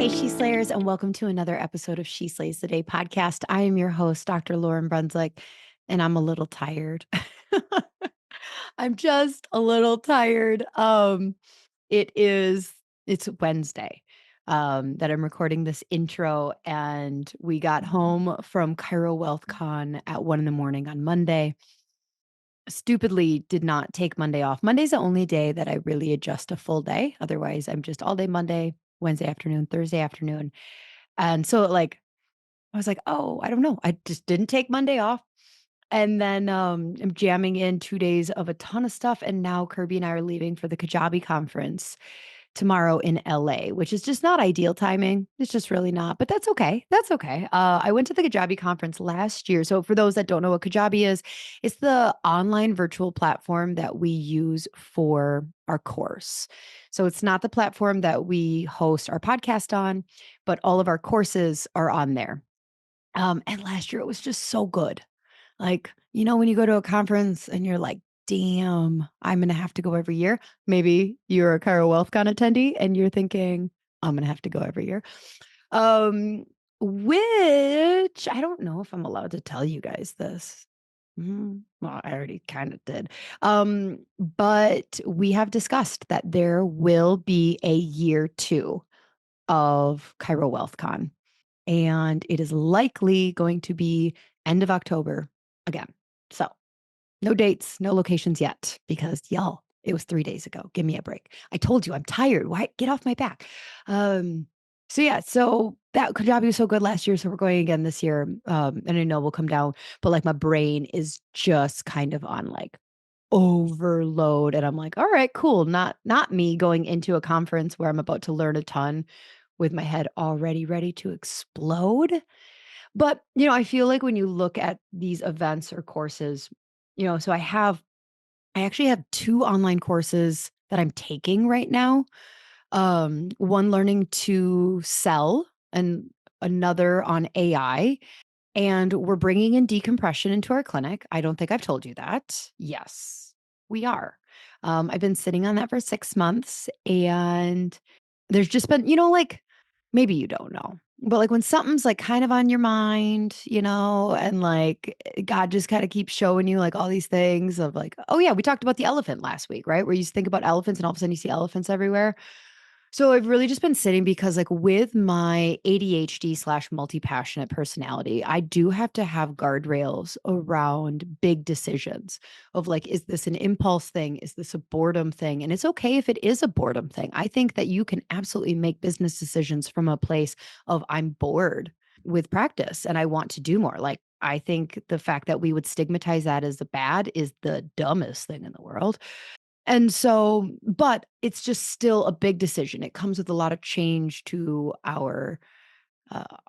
Hey, She Slayers, and welcome to another episode of She Slays the Day podcast. I am your host, Dr. Lauryn Brunswick, and I'm a little tired. I'm just a little tired. It's Wednesday that I'm recording this intro, and we got home from Cairo Wealth Con at 1 a.m. on Monday. Stupidly did not take Monday off. Monday's the only day that I really adjust a full day. Otherwise, I'm just all day Monday, Wednesday afternoon, Thursday afternoon. And so I was like, "Oh, I don't know." I just didn't take Monday off. And then I'm jamming in 2 days of a ton of stuff, and now Kirby and I are leaving for the Kajabi conference tomorrow in LA, which is just not ideal timing. It's just really not, but that's okay. That's okay. I went to the Kajabi conference last year. So for those that don't know what Kajabi is, it's the online virtual platform that we use for our course. So it's not the platform that we host our podcast on, but all of our courses are on there. And last year it was just so good. Like, when you go to a conference and you're like, damn, I'm going to have to go every year. Maybe you're a Cairo WealthCon attendee and you're thinking, I'm going to have to go every year. Which I don't know if I'm allowed to tell you guys this. Well, I already kind of did. But we have discussed that there will be a year 2 of Cairo WealthCon, and it is likely going to be end of October again. So no dates, no locations yet, because y'all, it was 3 days ago. Give me a break. I told you I'm tired. Why? Get off my back. So that Kajabi was so good last year. So we're going again this year. And I know we'll come down, but like my brain is just kind of on like overload. And I'm like, all right, cool. Not me going into a conference where I'm about to learn a ton with my head already ready to explode. But, I feel like when you look at these events or courses, so I actually have 2 online courses that I'm taking right now. One learning to sell and another on AI. And we're bringing in decompression into our clinic. I don't think I've told you that. Yes, we are. I've been sitting on that for 6 months, and there's just been, like, maybe you don't know, but like when something's like kind of on your mind, and like God just kind of keeps showing you like all these things of like, oh yeah, we talked about the elephant last week, right? Where you think about elephants and all of a sudden you see elephants everywhere. So I've really just been sitting because like with my ADHD slash multi-passionate personality, I do have to have guardrails around big decisions of like, is this an impulse thing? Is this a boredom thing? And it's okay if it is a boredom thing. I think that you can absolutely make business decisions from a place of I'm bored with practice and I want to do more. Like I think the fact that we would stigmatize that as a bad is the dumbest thing in the world. And so, but it's just still a big decision. It comes with a lot of change to our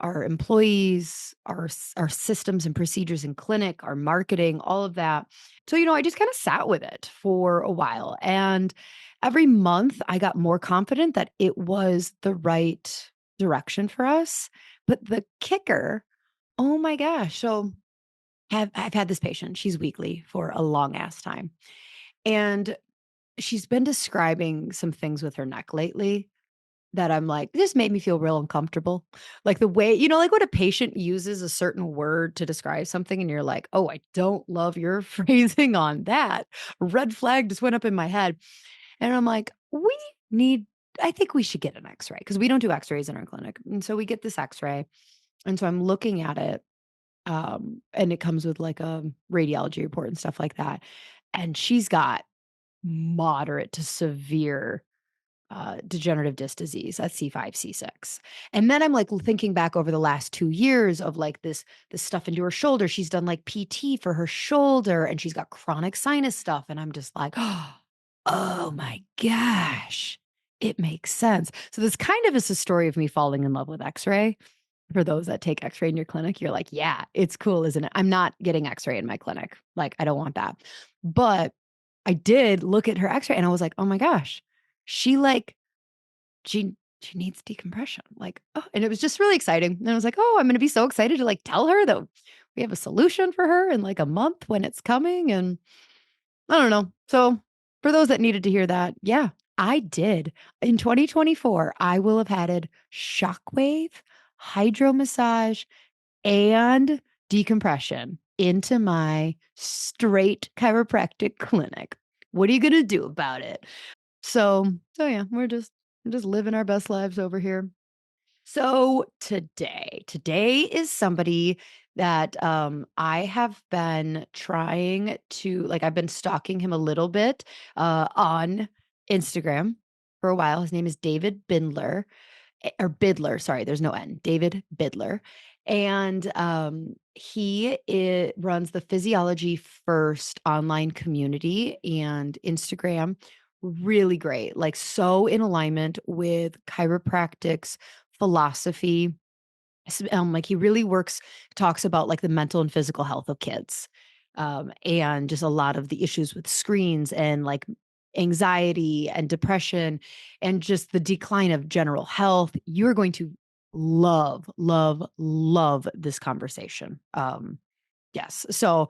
employees, our systems and procedures in clinic, our marketing, all of that. So, I just kind of sat with it for a while, and every month I got more confident that it was the right direction for us. But the kicker, oh my gosh! So, I've had this patient. She's weekly for a long ass time, and she's been describing some things with her neck lately that I'm like, this made me feel real uncomfortable. Like the way, like when a patient uses a certain word to describe something and you're like, oh, I don't love your phrasing on that. Red flag just went up in my head. And I'm like, I think we should get an x ray because we don't do x rays in our clinic. And so we get this x ray. And so I'm looking at it. And it comes with like a radiology report and stuff like that. And she's got moderate to severe degenerative disc disease. That's C5, C6. And then I'm like thinking back over the last 2 years of like this stuff into her shoulder. She's done like PT for her shoulder and she's got chronic sinus stuff. And I'm just like, oh my gosh, it makes sense. So this kind of is a story of me falling in love with X-ray. For those that take X-ray in your clinic, you're like, yeah, it's cool, isn't it? I'm not getting X-ray in my clinic. Like, I don't want that. But I did look at her X-ray and I was like, oh my gosh, she like she needs decompression. Like, oh, and it was just really exciting. And I was like, oh, I'm gonna be so excited to like tell her that we have a solution for her in like a month when it's coming. And I don't know. So for those that needed to hear that, yeah, I did. In 2024, I will have added shockwave, hydro massage, and decompression into my straight chiropractic clinic. What are you gonna do about it? So yeah, we're just living our best lives over here. So today is somebody that I have been trying to like I've been stalking him a little bit on Instagram for a while. His name is David Bidler or Bidler, sorry, there's no N. David Bidler. And runs the Physiology First online community and Instagram. Really great, like so in alignment with chiropractic's philosophy. Like he really talks about like the mental and physical health of kids, and just a lot of the issues with screens and like anxiety and depression and just the decline of general health. You're going to love, love, love this conversation. Yes. So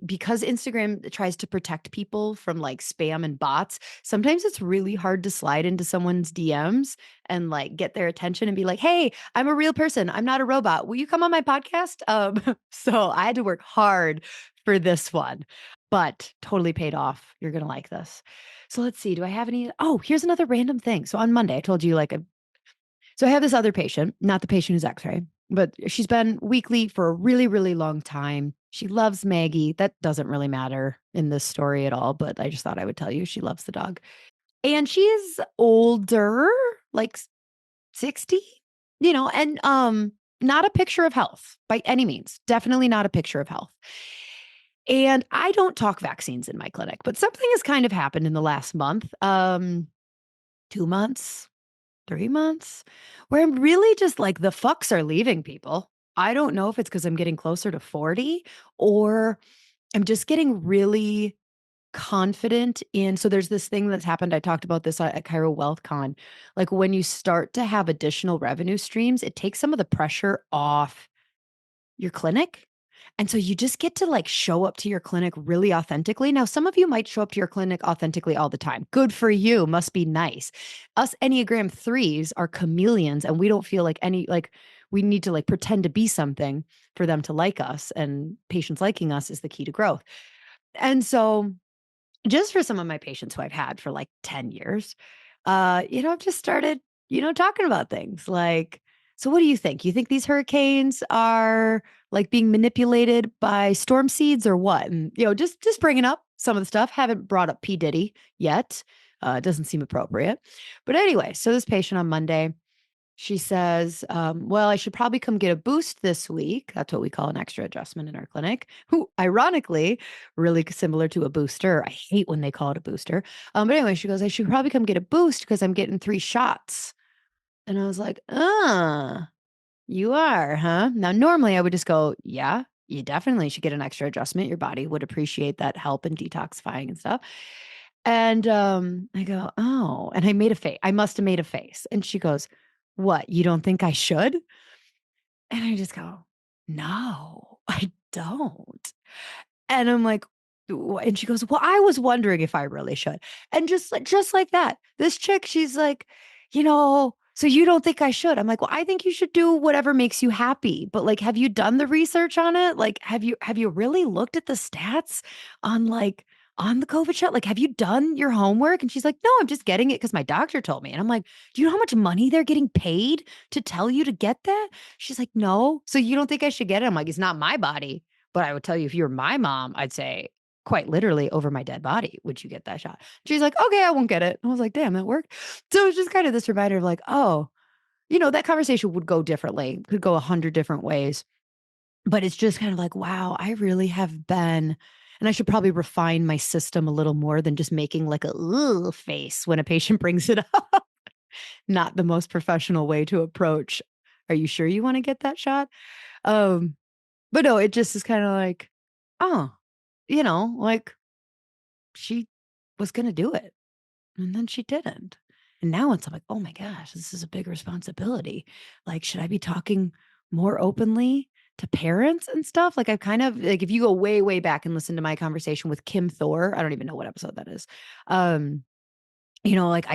because Instagram tries to protect people from like spam and bots, sometimes it's really hard to slide into someone's DMs and like get their attention and be like, "Hey, I'm a real person. I'm not a robot. Will you come on my podcast?" So I had to work hard for this one, but totally paid off. You're going to like this. So let's see. Do I have any? Oh, here's another random thing. So on Monday, I told you so I have this other patient, not the patient who's X-ray, but she's been weekly for a really, really long time. She loves Maggie. That doesn't really matter in this story at all, but I just thought I would tell you she loves the dog. And she is older, like 60, and not a picture of health by any means. Definitely not a picture of health. And I don't talk vaccines in my clinic, but something has kind of happened in the last month. 2 months, 3 months, where I'm really just like, the fucks are leaving people. I don't know if it's because I'm getting closer to 40 or I'm just getting really confident in. So there's this thing that's happened. I talked about this at Cairo Wealth Con. Like when you start to have additional revenue streams, it takes some of the pressure off your clinic. And so you just get to like show up to your clinic really authentically. Now, some of you might show up to your clinic authentically all the time. Good for you. Must be nice. Us Enneagram threes are chameleons and we don't feel like we need to like pretend to be something for them to like us. And patients liking us is the key to growth. And so just for some of my patients who I've had for like 10 years, I've just started, talking about things like, so what do you think? You think these hurricanes are like being manipulated by storm seeds or what? And, just bringing up some of the stuff. Haven't brought up P. Diddy yet. It doesn't seem appropriate. But anyway, so this patient on Monday, she says, well, I should probably come get a boost this week. That's what we call an extra adjustment in our clinic. Who, ironically, really similar to a booster. I hate when they call it a booster. But anyway, she goes, I should probably come get a boost because I'm getting 3 shots. And I was like, you are, huh? Now, normally I would just go, yeah, you definitely should get an extra adjustment. Your body would appreciate that help in detoxifying and stuff. And I go, oh, and I made a face. I must have made a face. And she goes, what? You don't think I should? And I just go, no, I don't. And I'm like, and she goes, well, I was wondering if I really should. And just like that, this chick, she's like, so you don't think I should? I'm like, well, I think you should do whatever makes you happy. But like, have you done the research on it? Like, have you really looked at the stats on on the COVID shot? Like, have you done your homework? And she's like, no, I'm just getting it because my doctor told me. And I'm like, do you know how much money they're getting paid to tell you to get that? She's like, no. So you don't think I should get it? I'm like, it's not my body. But I would tell you, if you were my mom, I'd say, quite literally, over my dead body, would you get that shot? She's like, okay, I won't get it. I was like, damn, that worked. So it's just kind of this reminder of like, oh, that conversation would go differently, could go 100 different ways. But it's just kind of like, wow, I really have been, and I should probably refine my system a little more than just making like a ugh face when a patient brings it up. Not the most professional way to approach. Are you sure you want to get that shot? Um, but no, it just is kind of like, oh, like she was going to do it and then she didn't. And now it's like, oh my gosh, this is a big responsibility. Like, should I be talking more openly to parents and stuff? Like, I've kind of like, if you go way, way back and listen to my conversation with Kim Thor, I don't even know what episode that is. like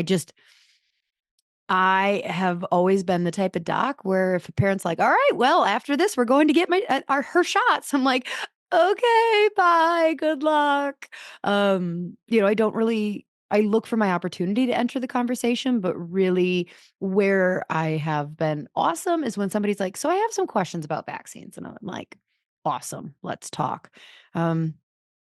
I have always been the type of doc where if a parent's like, all right, well, after this, we're going to get her shots. I'm like, okay, bye, good luck. I don't really, I look for my opportunity to enter the conversation, but really where I have been awesome is when somebody's like, so I have some questions about vaccines. And I'm like, awesome, let's talk. Um,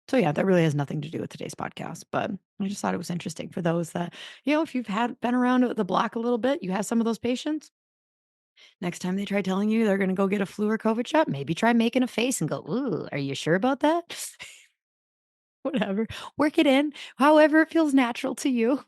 so yeah, that really has nothing to do with today's podcast, but I just thought it was interesting for those that, if you've been around the block a little bit, you have some of those patients. Next time they try telling you they're going to go get a flu or COVID shot, maybe try making a face and go, "Ooh, are you sure about that?" Whatever. Work it in, however it feels natural to you.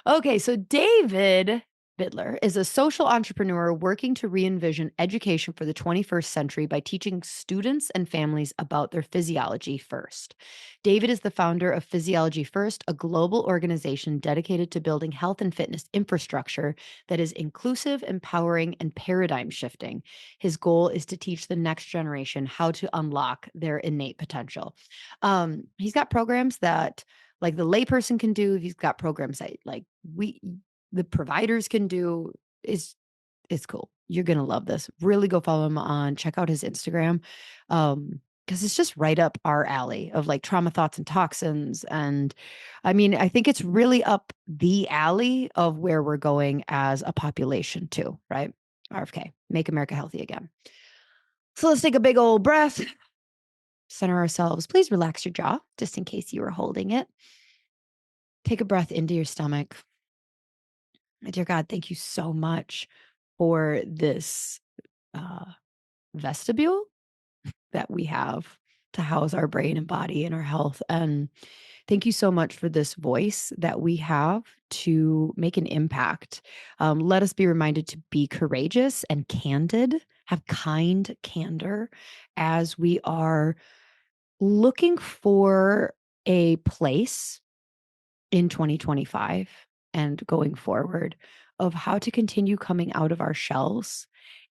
Okay, so David Bidler is a social entrepreneur working to re envision education for the 21st century by teaching students and families about their physiology first. David is the founder of Physiology First, a global organization dedicated to building health and fitness infrastructure that is inclusive, empowering, and paradigm shifting. His goal is to teach the next generation how to unlock their innate potential. He's got programs that like the layperson can do. He's got programs that like the providers can do. It's cool. You're gonna love this. Really go follow him check out his Instagram. Because it's just right up our alley of like trauma thoughts and toxins. And I mean, I think it's really up the alley of where we're going as a population too, right? RFK, make America healthy again. So let's take a big old breath, center ourselves. Please relax your jaw, just in case you were holding it. Take a breath into your stomach. My dear God, thank you so much for this uh, vestibule that we have to house our brain and body and our health. And thank you so much for this voice that we have to make an impact. Let us be reminded to be courageous and candid, have kind candor as we are looking for a place in 2025 and going forward of how to continue coming out of our shells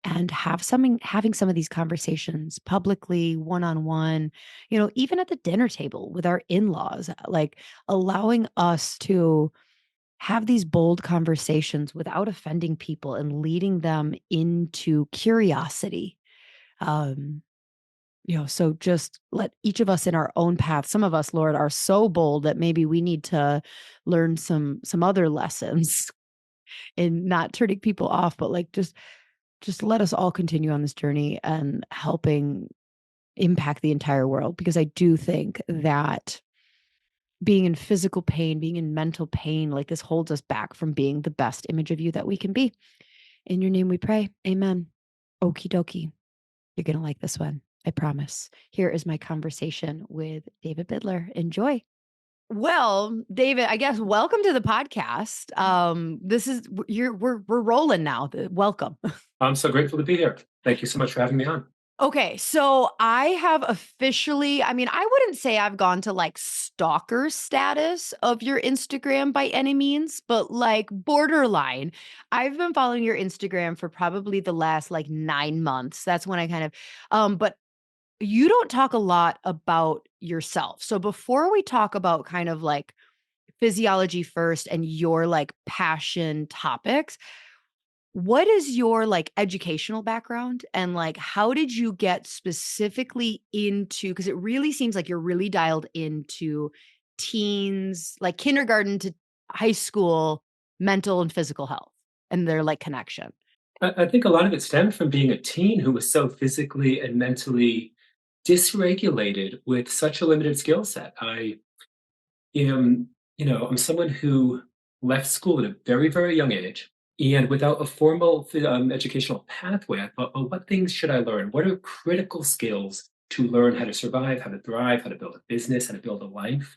and having some of these conversations publicly, one-on-one, even at the dinner table with our in-laws, like allowing us to have these bold conversations without offending people and leading them into curiosity. Um, so just let each of us in our own path. Some of us, Lord, are so bold that maybe we need to learn some other lessons in not turning people off, but like just let us all continue on this journey and helping impact the entire world. Because I do think that being in physical pain, being in mental pain, like this holds us back from being the best image of you that we can be. In your name we pray. Amen. Okie dokie. You're going to like this one. I promise. Here is my conversation with David Bidler. Enjoy. Well, David, I guess welcome to the podcast. This is we're rolling now. Welcome. I'm so grateful to be here. Thank you so much for having me on. Okay, so I have officially, I mean, I wouldn't say I've gone to like stalker status of your Instagram by any means, but like borderline. I've been following your Instagram for probably the last like 9 months. That's when I kind of but you don't talk a lot about yourself. So before we talk about kind of like physiology first and your like passion topics, what is your like educational background and like how did you get specifically into, because it really seems like you're really dialed into teens, like kindergarten to high school mental and physical health and their like connection. I think a lot of it stemmed from being a teen who was so physically and mentally dysregulated with such a limited skill set. I am, I'm someone who left school at a very, very young age. And without a formal educational pathway, I thought, well, what things should I learn? What are critical skills to learn how to survive, how to thrive, how to build a business, how to build a life?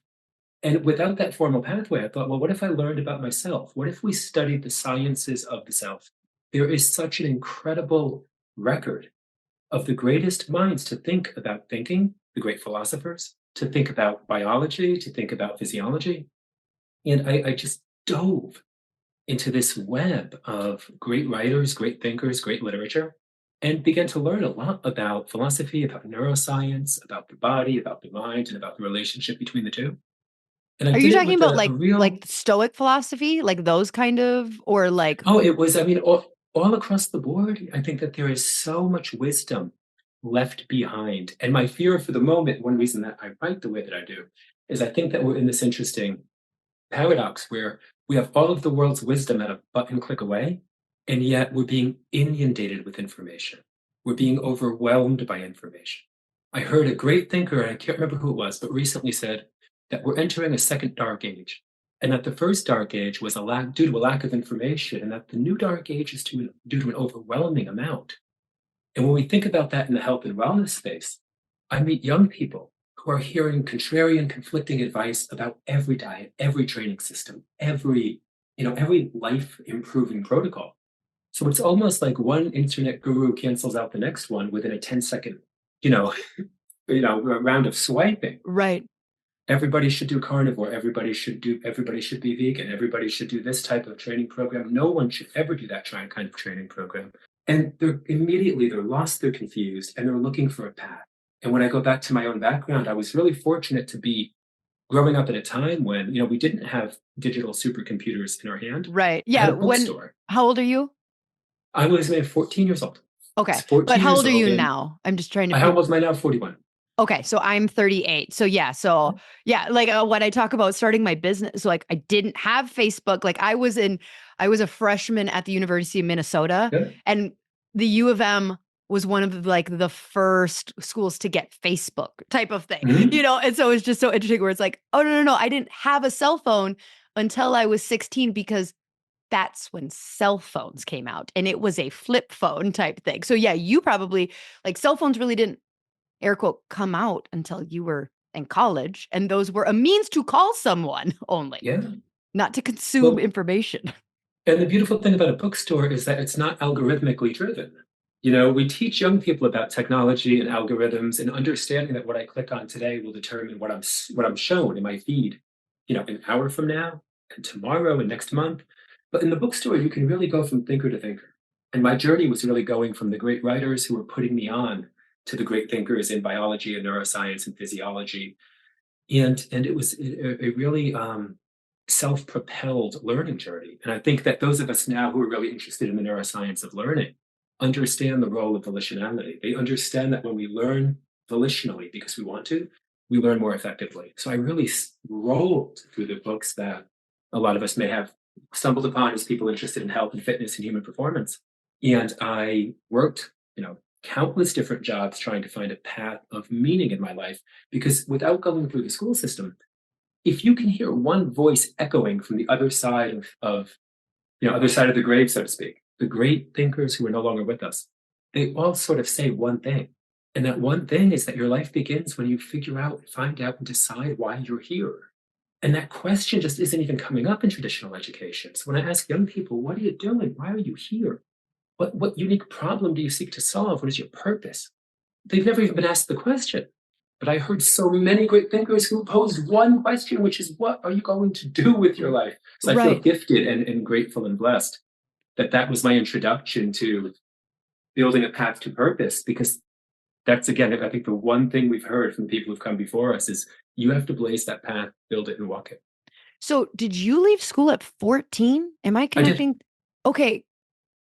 And without that formal pathway, I thought, well, what if I learned about myself? What if we studied the sciences of the self? There is such an incredible record of the greatest minds to think about thinking, the great philosophers, to think about biology, to think about physiology. And I just dove into this web of great writers, great thinkers, great literature, and began to learn a lot about philosophy, about neuroscience, about the body, about the mind, and about the relationship between the two. And I Are you did it talking with about a like real, Stoic philosophy, like those kind of, or like oh, it was, I mean, all across the board. I think that there is so much wisdom left behind. And my fear for the moment, one reason that I write the way that I do, is I think that we're in this interesting paradox where we have all of the world's wisdom at a button click away, and yet we're being inundated with information. We're being overwhelmed by information. I heard a great thinker, and I can't remember who it was, but recently said that we're entering a second dark age, and that the first dark age was due to a lack of information, and that the new dark age is due to an overwhelming amount. And when we think about that in the health and wellness space, I meet young people who are hearing contrarian, conflicting advice about every diet, every training system, every life improving protocol. So it's almost like one internet guru cancels out the next one within a 10-second, you know, round of swiping. right, Everybody should do carnivore, everybody should be vegan, everybody should do this type of training program. No one should ever do that kind of training program. And they're lost, they're confused, and they're looking for a path. And when I go back to my own background, I was really fortunate to be growing up at a time when, we didn't have digital supercomputers in our hand. right. I had Yeah. a bookstore. How old are you? I was maybe 14 years old. I was Okay. But 14 how years old are old, you and now? I'm just trying to how pick. old am I now? 41. Okay, so I'm 38. So yeah, like when I talk about starting my business, so like I didn't have Facebook. Like I was a freshman at the University of Minnesota, Good. and the U of M was one of like the first schools to get Facebook type of thing, Mhm. And so it's just so interesting where it's like, oh no, I didn't have a cell phone until I was 16 because that's when cell phones came out and it was a flip phone type thing. So yeah, you probably like cell phones really didn't air quote come out until you were in college, and those were a means to call someone only, Yeah. not to consume Well, information. and the beautiful thing about a bookstore is that it's not algorithmically driven. We teach young people about technology and algorithms and understanding that what I click on today will determine what I'm shown in my feed, an hour from now and tomorrow and next month. But in the bookstore, you can really go from thinker to thinker. And my journey was really going from the great writers who were putting me on to the great thinkers in biology and neuroscience and physiology, and it was a really self-propelled learning journey. And I think that those of us now who are really interested in the neuroscience of learning understand the role of volitionality. They understand that when we learn volitionally because we want to, we learn more effectively. So I really rolled through the books that a lot of us may have stumbled upon as people interested in health and fitness and human performance. And I worked, countless different jobs trying to find a path of meaning in my life, because without going through the school system, if you can hear one voice echoing from the other side other side of the grave, so to speak, the great thinkers who are no longer with us, they all sort of say one thing. And that one thing is that your life begins when you find out, and decide why you're here. And that question just isn't even coming up in traditional education. So when I ask young people, what are you doing? Why are you here? What unique problem do you seek to solve? What is your purpose? They've never even been asked the question. But I heard so many great thinkers who posed one question, which is, what are you going to do with your life? So I feel Right. gifted and grateful and blessed that that was my introduction to building a path to purpose, because that's, again, I think the one thing we've heard from the people who've come before us is you have to blaze that path, build it, and walk it. So did you leave school at 14? Am I I did. connecting? Okay,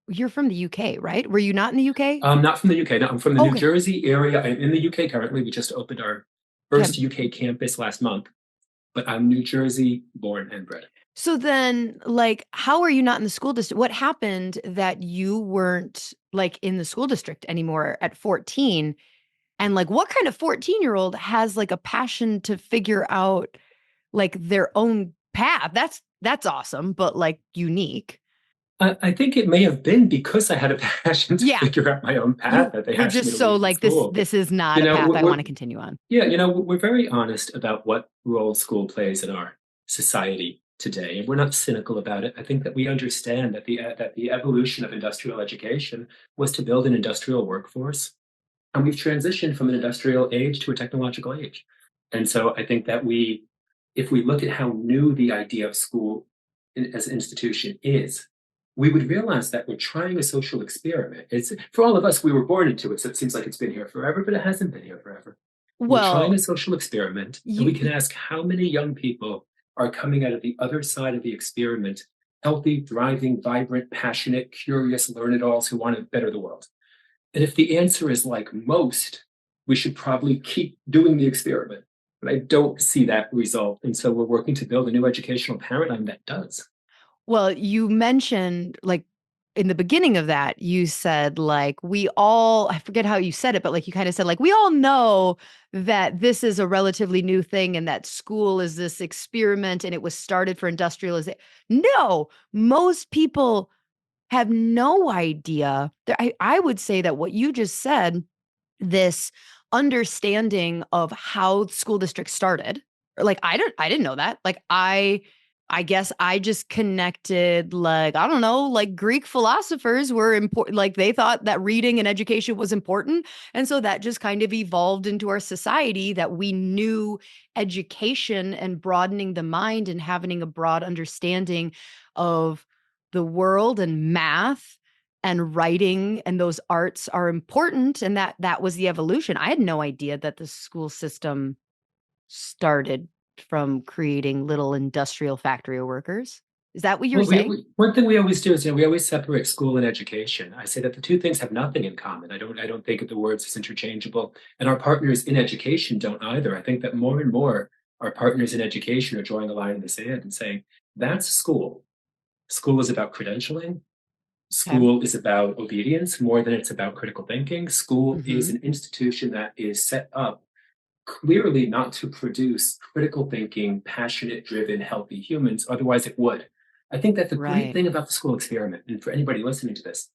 you're from the UK, right? Were you not in the UK? Not from the UK. No, I'm from the New Okay. Jersey area. I'm in the UK currently. We just opened our Okay. first UK campus last month, but I'm New Jersey born and bred. So then, like, how are you not in the school district? What happened that you weren't like in the school district anymore at 14? And like, what kind of 14-year-old has like a passion to figure out like their own path? That's awesome, but like unique. I think it may have been because I had a passion to Yeah. figure out my own path You that they were asked me just to so leave like this school. this is not You a know, path we're, I we're want to continue on. yeah, we're very honest about what role school plays in our society today, and we're not cynical about it. I think that we understand that the evolution of industrial education was to build an industrial workforce, and we've transitioned from an industrial age to a technological age. And so I think that if we look at how new the idea of school as an institution is, we would realize that we're trying a social experiment. It's, for all of us, we were born into it, so it seems like it's been here forever, but it hasn't been here forever. We're trying Well, a social experiment, and we you can ask how many young people are coming out of the other side of the experiment healthy, thriving, vibrant, passionate, curious learn it alls who want to better the world? And if the answer is like most, we should probably keep doing the experiment. But I don't see that result. And so we're working to build a new educational paradigm that does. Well, you mentioned like in the beginning of that, you said like we all, I forget how you said it, but like you kind of said like we all know that this is a relatively new thing and that school is this experiment and it was started for industrialization. No, most people have no idea. I would say that what you just said, this understanding of how school districts started, or like I didn't know that. Like I guess I just connected like I don't know, like Greek philosophers were important, like they thought that reading and education was important, and so that just kind of evolved into our society that we knew education and broadening the mind and having a broad understanding of the world and math and writing and those arts are important, and that was the evolution. I had no idea that the school system started from creating little industrial factory workers. Is that what you're Well, saying? one thing we always do is, we always separate school and education. I say that the two things have nothing in common. I don't think of the words as interchangeable, and our partners in education don't either. I think that more and more our partners in education are drawing a line in the sand and saying that's school. School is about credentialing. Okay. School is about obedience more than it's about critical thinking. School is Mhm. an institution that is set up clearly not to produce critical thinking, passionate, driven, healthy humans. Otherwise, it would. I think that the great Right. thing about the school experiment, and for anybody listening to this,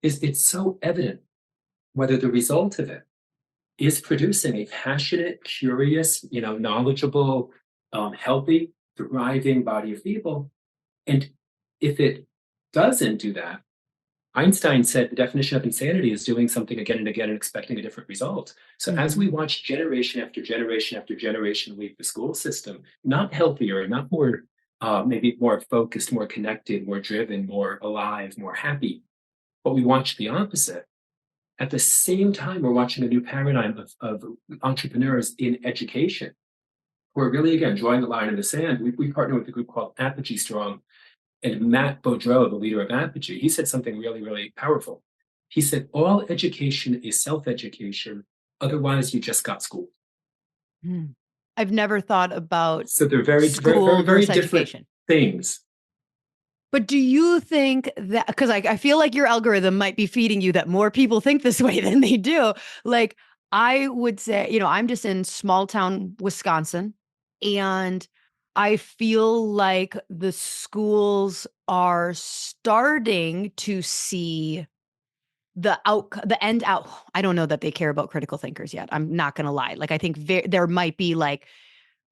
is it's so evident whether the result of it is producing a passionate, curious, knowledgeable, healthy, thriving body of people. And if it doesn't do that, Einstein said the definition of insanity is doing something again and again and expecting a different result. So as Mhm. we watch generation after generation after generation leave the school system, not healthier, not more, maybe more focused, more connected, more driven, more alive, more happy, but we watch the opposite. At the same time, we're watching a new paradigm of entrepreneurs in education who are really, again, drawing the line in the sand. We partner with a group called Apogee Strong, and Matt Beaudreau, the leader of Apogee, he said something really, really powerful. He said, all education is self education. Otherwise, you just got schooled. Hmm. I've never thought about So they're very, very, very, school very versus different education. things. But do you think that, because I feel like your algorithm might be feeding you that more people think this way than they do. Like, I would say, I'm just in small town Wisconsin, and I feel like the schools are starting to see the end out. I don't know that they care about critical thinkers yet. I'm not going to lie. Like, I think there might be like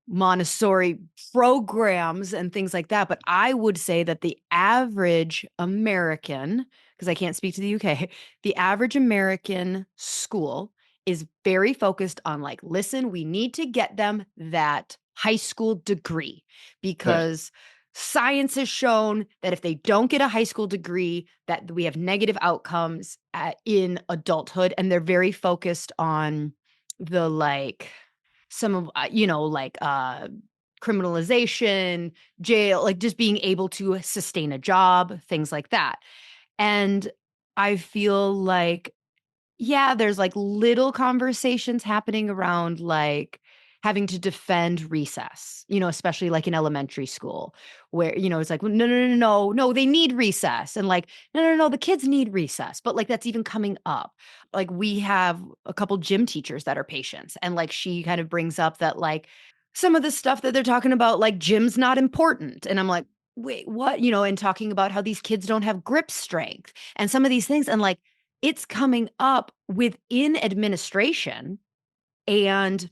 Montessori programs and things like that. But I would say that the average American, because I can't speak to the UK, the average American school is very focused on like, listen, we need to get them that high school degree Right. because science has shown that if they don't get a high school degree that we have negative outcomes in adulthood, and they're very focused on the like some of criminalization, jail, like just being able to sustain a job, things like that. And I feel like, yeah, there's like little conversations happening around like having to defend recess, especially like in elementary school where, it's like, well, no, no, no, no, no, they need recess. And like, no, no, no, the kids need recess. But like, that's even coming up. Like, we have a couple gym teachers that are patients. And like, she kind of brings up that like some of the stuff that they're talking about, like gym's not important. And I'm like, wait, what? And talking about how these kids don't have grip strength and some of these things. And like, it's coming up within administration and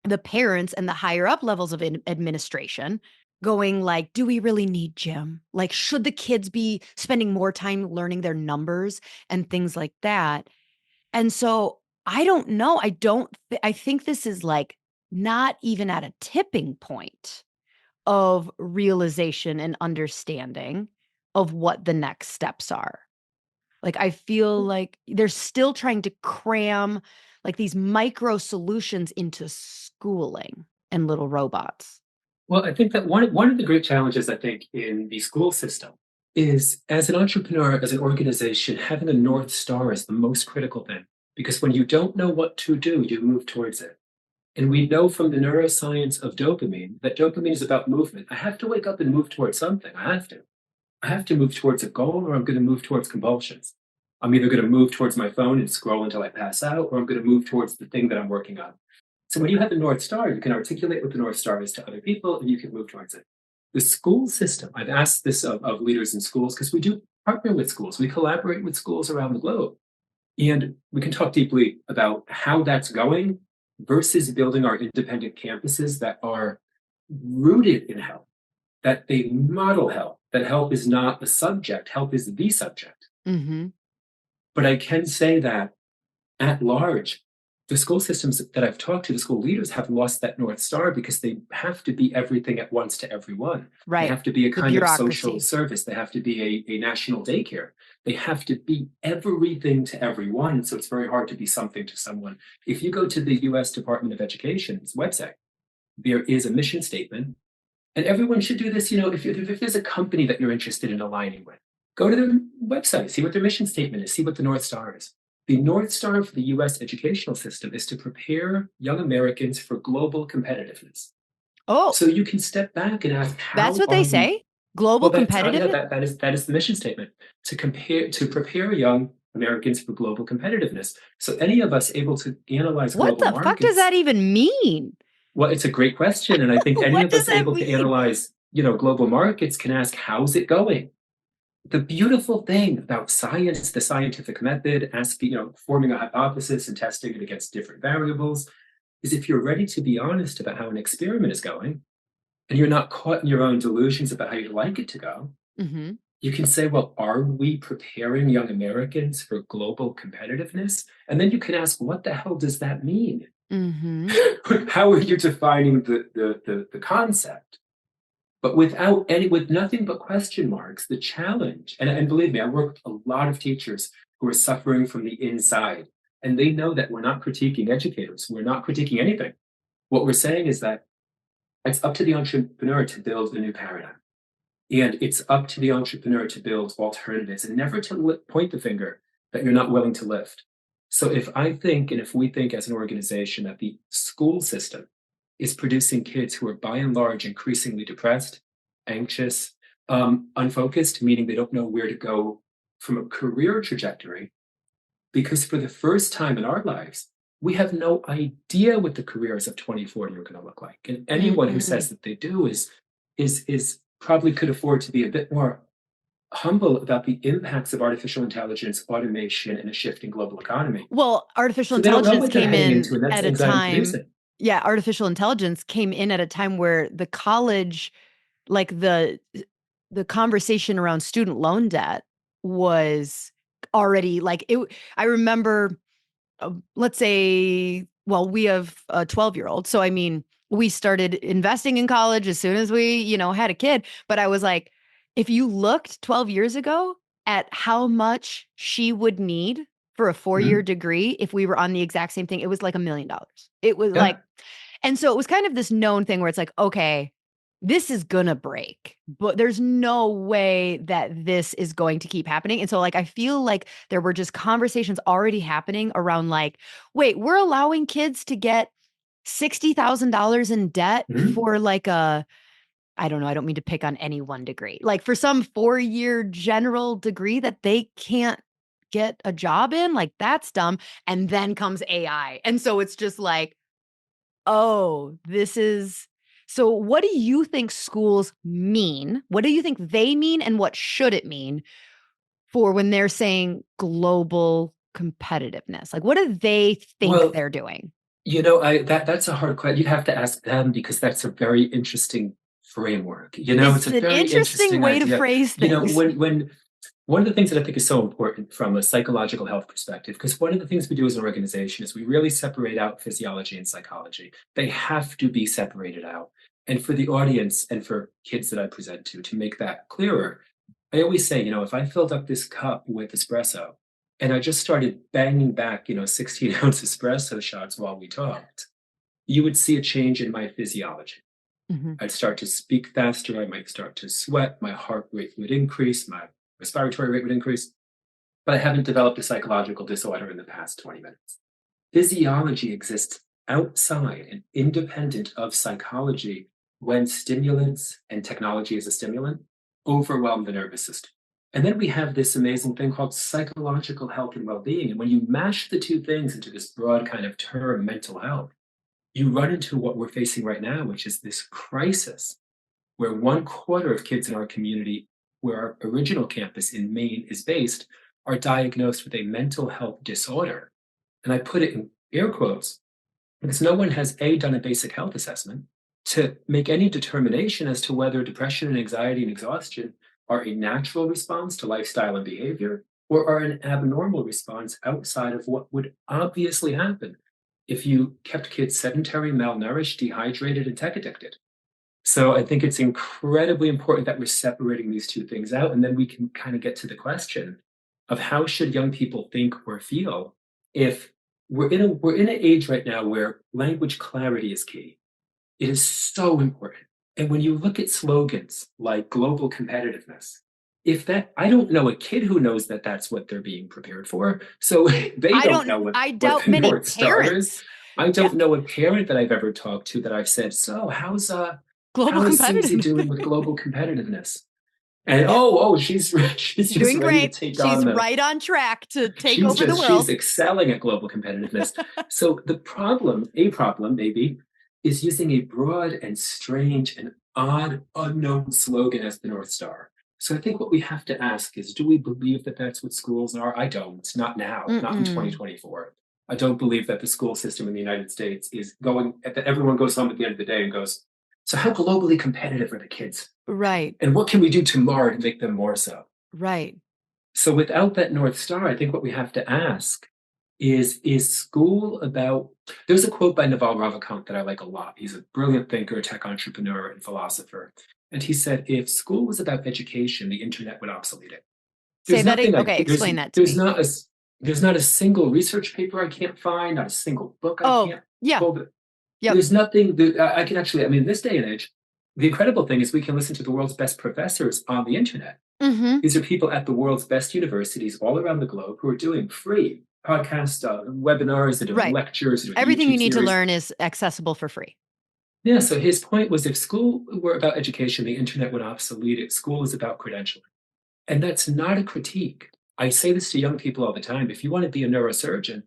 the parents and the higher up levels of administration going like, do we really need gym? Like, should the kids be spending more time learning their numbers and things like that? And so I don't know. I think this is like not even at a tipping point of realization and understanding of what the next steps are. Like, I feel like they're still trying to cram, like, these micro solutions into schooling and little robots. Well, I think that one of the great challenges, I think, in the school system is as an entrepreneur, as an organization, having a North Star is the most critical thing. Because when you don't know what to do, you move towards it. And we know from the neuroscience of dopamine that dopamine is about movement. I have to wake up and move towards something. I have to. I have to move towards a goal or I'm going to move towards compulsions. I'm either going to move towards my phone and scroll until I pass out, or I'm going to move towards the thing that I'm working on. So when you have the North Star, you can articulate what the North Star is to other people and you can move towards it. The school system, I've asked this of leaders in schools because we do partner with schools, we collaborate with schools around the globe. And we can talk deeply about how that's going versus building our independent campuses that are rooted in health, that they model health, that health is not a subject, health is the subject. Mm-hmm. But I can say that at large, the school systems that I've talked to, the school leaders have lost that North Star because they have to be everything at once to everyone. They Right. have to be a The kind of social bureaucracy. service. They have to be a national daycare. They have to be everything to everyone. So it's very hard to be something to someone. If you go to the US Department of Education's website, there is a mission statement. And everyone should do this, if there's a company that you're interested in aligning with, go to their website, see what their mission statement is, see what the North Star is. The North Star for the US educational system is to prepare young Americans for global competitiveness. Oh, So you can step back and ask, that's how what they are we? say? Global Well, that's yeah, competitiveness? that is the mission statement to prepare young Americans for global competitiveness. So any of us able to analyze What global the fuck does markets. that even mean? Well, it's a great question, and I think any What of does us that able to mean? analyze, global markets can ask, how's it going? The beautiful thing about science, the scientific method, asking, forming a hypothesis and testing it against different variables, is if you're ready to be honest about how an experiment is going, and you're not caught in your own delusions about how you'd like it to go, Mm-hmm. you can say, well, are we preparing young Americans for global competitiveness? And then you can ask, what the hell does that mean? Mm-hmm. How are you defining the concept? But with nothing but question marks, the challenge, and believe me, I work with a lot of teachers who are suffering from the inside, and they know that we're not critiquing educators, we're not critiquing anything. What we're saying is that it's up to the entrepreneur to build a new paradigm. And it's up to the entrepreneur to build alternatives and never to point the finger that you're not willing to lift. So if I think, and if we think as an organization that the school system is producing kids who are by and large increasingly depressed, anxious, unfocused, meaning they don't know where to go from a career trajectory, because for the first time in our lives, we have no idea what the careers of 2040 are going to look like. And anyone who Mm-hmm. says that they do is probably could afford to be a bit more humble about the impacts of artificial intelligence, automation, and a shifting global economy. Well, artificial So they don't know intelligence what they're came heading in into, and that's at a anxiety time. producing. Yeah, artificial intelligence came in at a time where the college, like the conversation around student loan debt was already like it. I remember, let's say, well, we have a 12-year-old. So, I mean, we started investing in college as soon as we, had a kid. But I was like, if you looked 12 years ago at how much she would need for a 4-year Mhm. degree, if we were on the exact same thing, it was like $1 million. It was Yeah. like, and so it was kind of this known thing where it's like, okay, this is gonna break, but there's no way that this is going to keep happening. And so, like, I feel like there were just conversations already happening around, like, wait, we're allowing kids to get $60,000 in debt Mhm. for like I don't know, I don't mean to pick on any one degree, like for some 4-year general degree that they can't get a job in, like, that's dumb. And then comes AI. And so it's just like, oh, this is so what do you think schools mean? What do you think they mean, and what should it mean for when they're saying global competitiveness? Like, what do they think Well, they're doing? that's a hard question. You'd have to ask them because that's a very interesting framework. It's It's a an very interesting interesting way to idea. phrase things. When one of the things that I think is so important from a psychological health perspective, because one of the things we do as an organization is we really separate out physiology and psychology. They have to be separated out. And for the audience and for kids that I present to make that clearer, I always say, if I filled up this cup with espresso and I just started banging back, 16-ounce espresso shots while we talked, you would see a change in my physiology. Mhm. I'd start to speak faster. I might start to sweat. My heart rate would increase. My respiratory rate would increase. But I haven't developed a psychological disorder in the past 20 minutes. Physiology exists outside and independent of psychology when stimulants and technology as a stimulant overwhelm the nervous system. And then we have this amazing thing called psychological health and well being. And when you mash the two things into this broad kind of term, mental health, you run into what we're facing right now, which is this crisis where 1/4 of kids in our community, where our original campus in Maine is based, are diagnosed with a mental health disorder. And I put it in air quotes because no one has done a basic health assessment to make any determination as to whether depression and anxiety and exhaustion are a natural response to lifestyle and behavior or are an abnormal response outside of what would obviously happen if you kept kids sedentary, malnourished, dehydrated, and tech addicted. So I think it's incredibly important that we're separating these two things out, and then we can kind of get to the question of how should young people think or feel if we're in an age right now where language clarity is key. It is so important. And when you look at slogans like global competitiveness, if that I don't know a kid who knows that that's what they're being prepared for, so they don't know I what doubt the many North Star is. parents. I Yeah. don't know a parent that I've ever talked to that I've said, so Global how is Susie competitive. doing with global competitiveness? And oh, she's she's She's just doing ready to great. take on She's the right on track to take she's over the just she's world. excelling at global competitiveness. So a problem maybe, is using a broad and strange and odd unknown slogan as the North Star. So I think what we have to ask is, do we believe that that's what schools are? I don't. Not now, not in Mm-mm. 2024. I don't believe that the school system in the United States is going, that everyone goes home at the end of the day and goes, so how globally competitive are the kids? Right. And what can we do tomorrow to make them more so? Right. So without that North Star, I think what we have to ask is school about, there's a quote by Naval Ravikant that I like a lot. He's a brilliant thinker, tech entrepreneur, and philosopher. And he said, if school was about education, the internet would obsolete it. Say that. Okay, There's explain that to there's me. not a there's not a single research paper I can't find, not a single book I Oh, can't yeah. pull. Yep. There's nothing that I can actually, I mean, in this day and age, the incredible thing is we can listen to the world's best professors on the internet. Mm-hmm. These are people at the world's best universities all around the globe who are doing free podcasts, webinars, they're doing Right. lectures, they're doing Everything you YouTube need to series. learn is accessible for free. Yeah, so his point was if school were about education, the internet would obsolete it. School is about credentialing. And that's not a critique. I say this to young people all the time. If you want to be a neurosurgeon,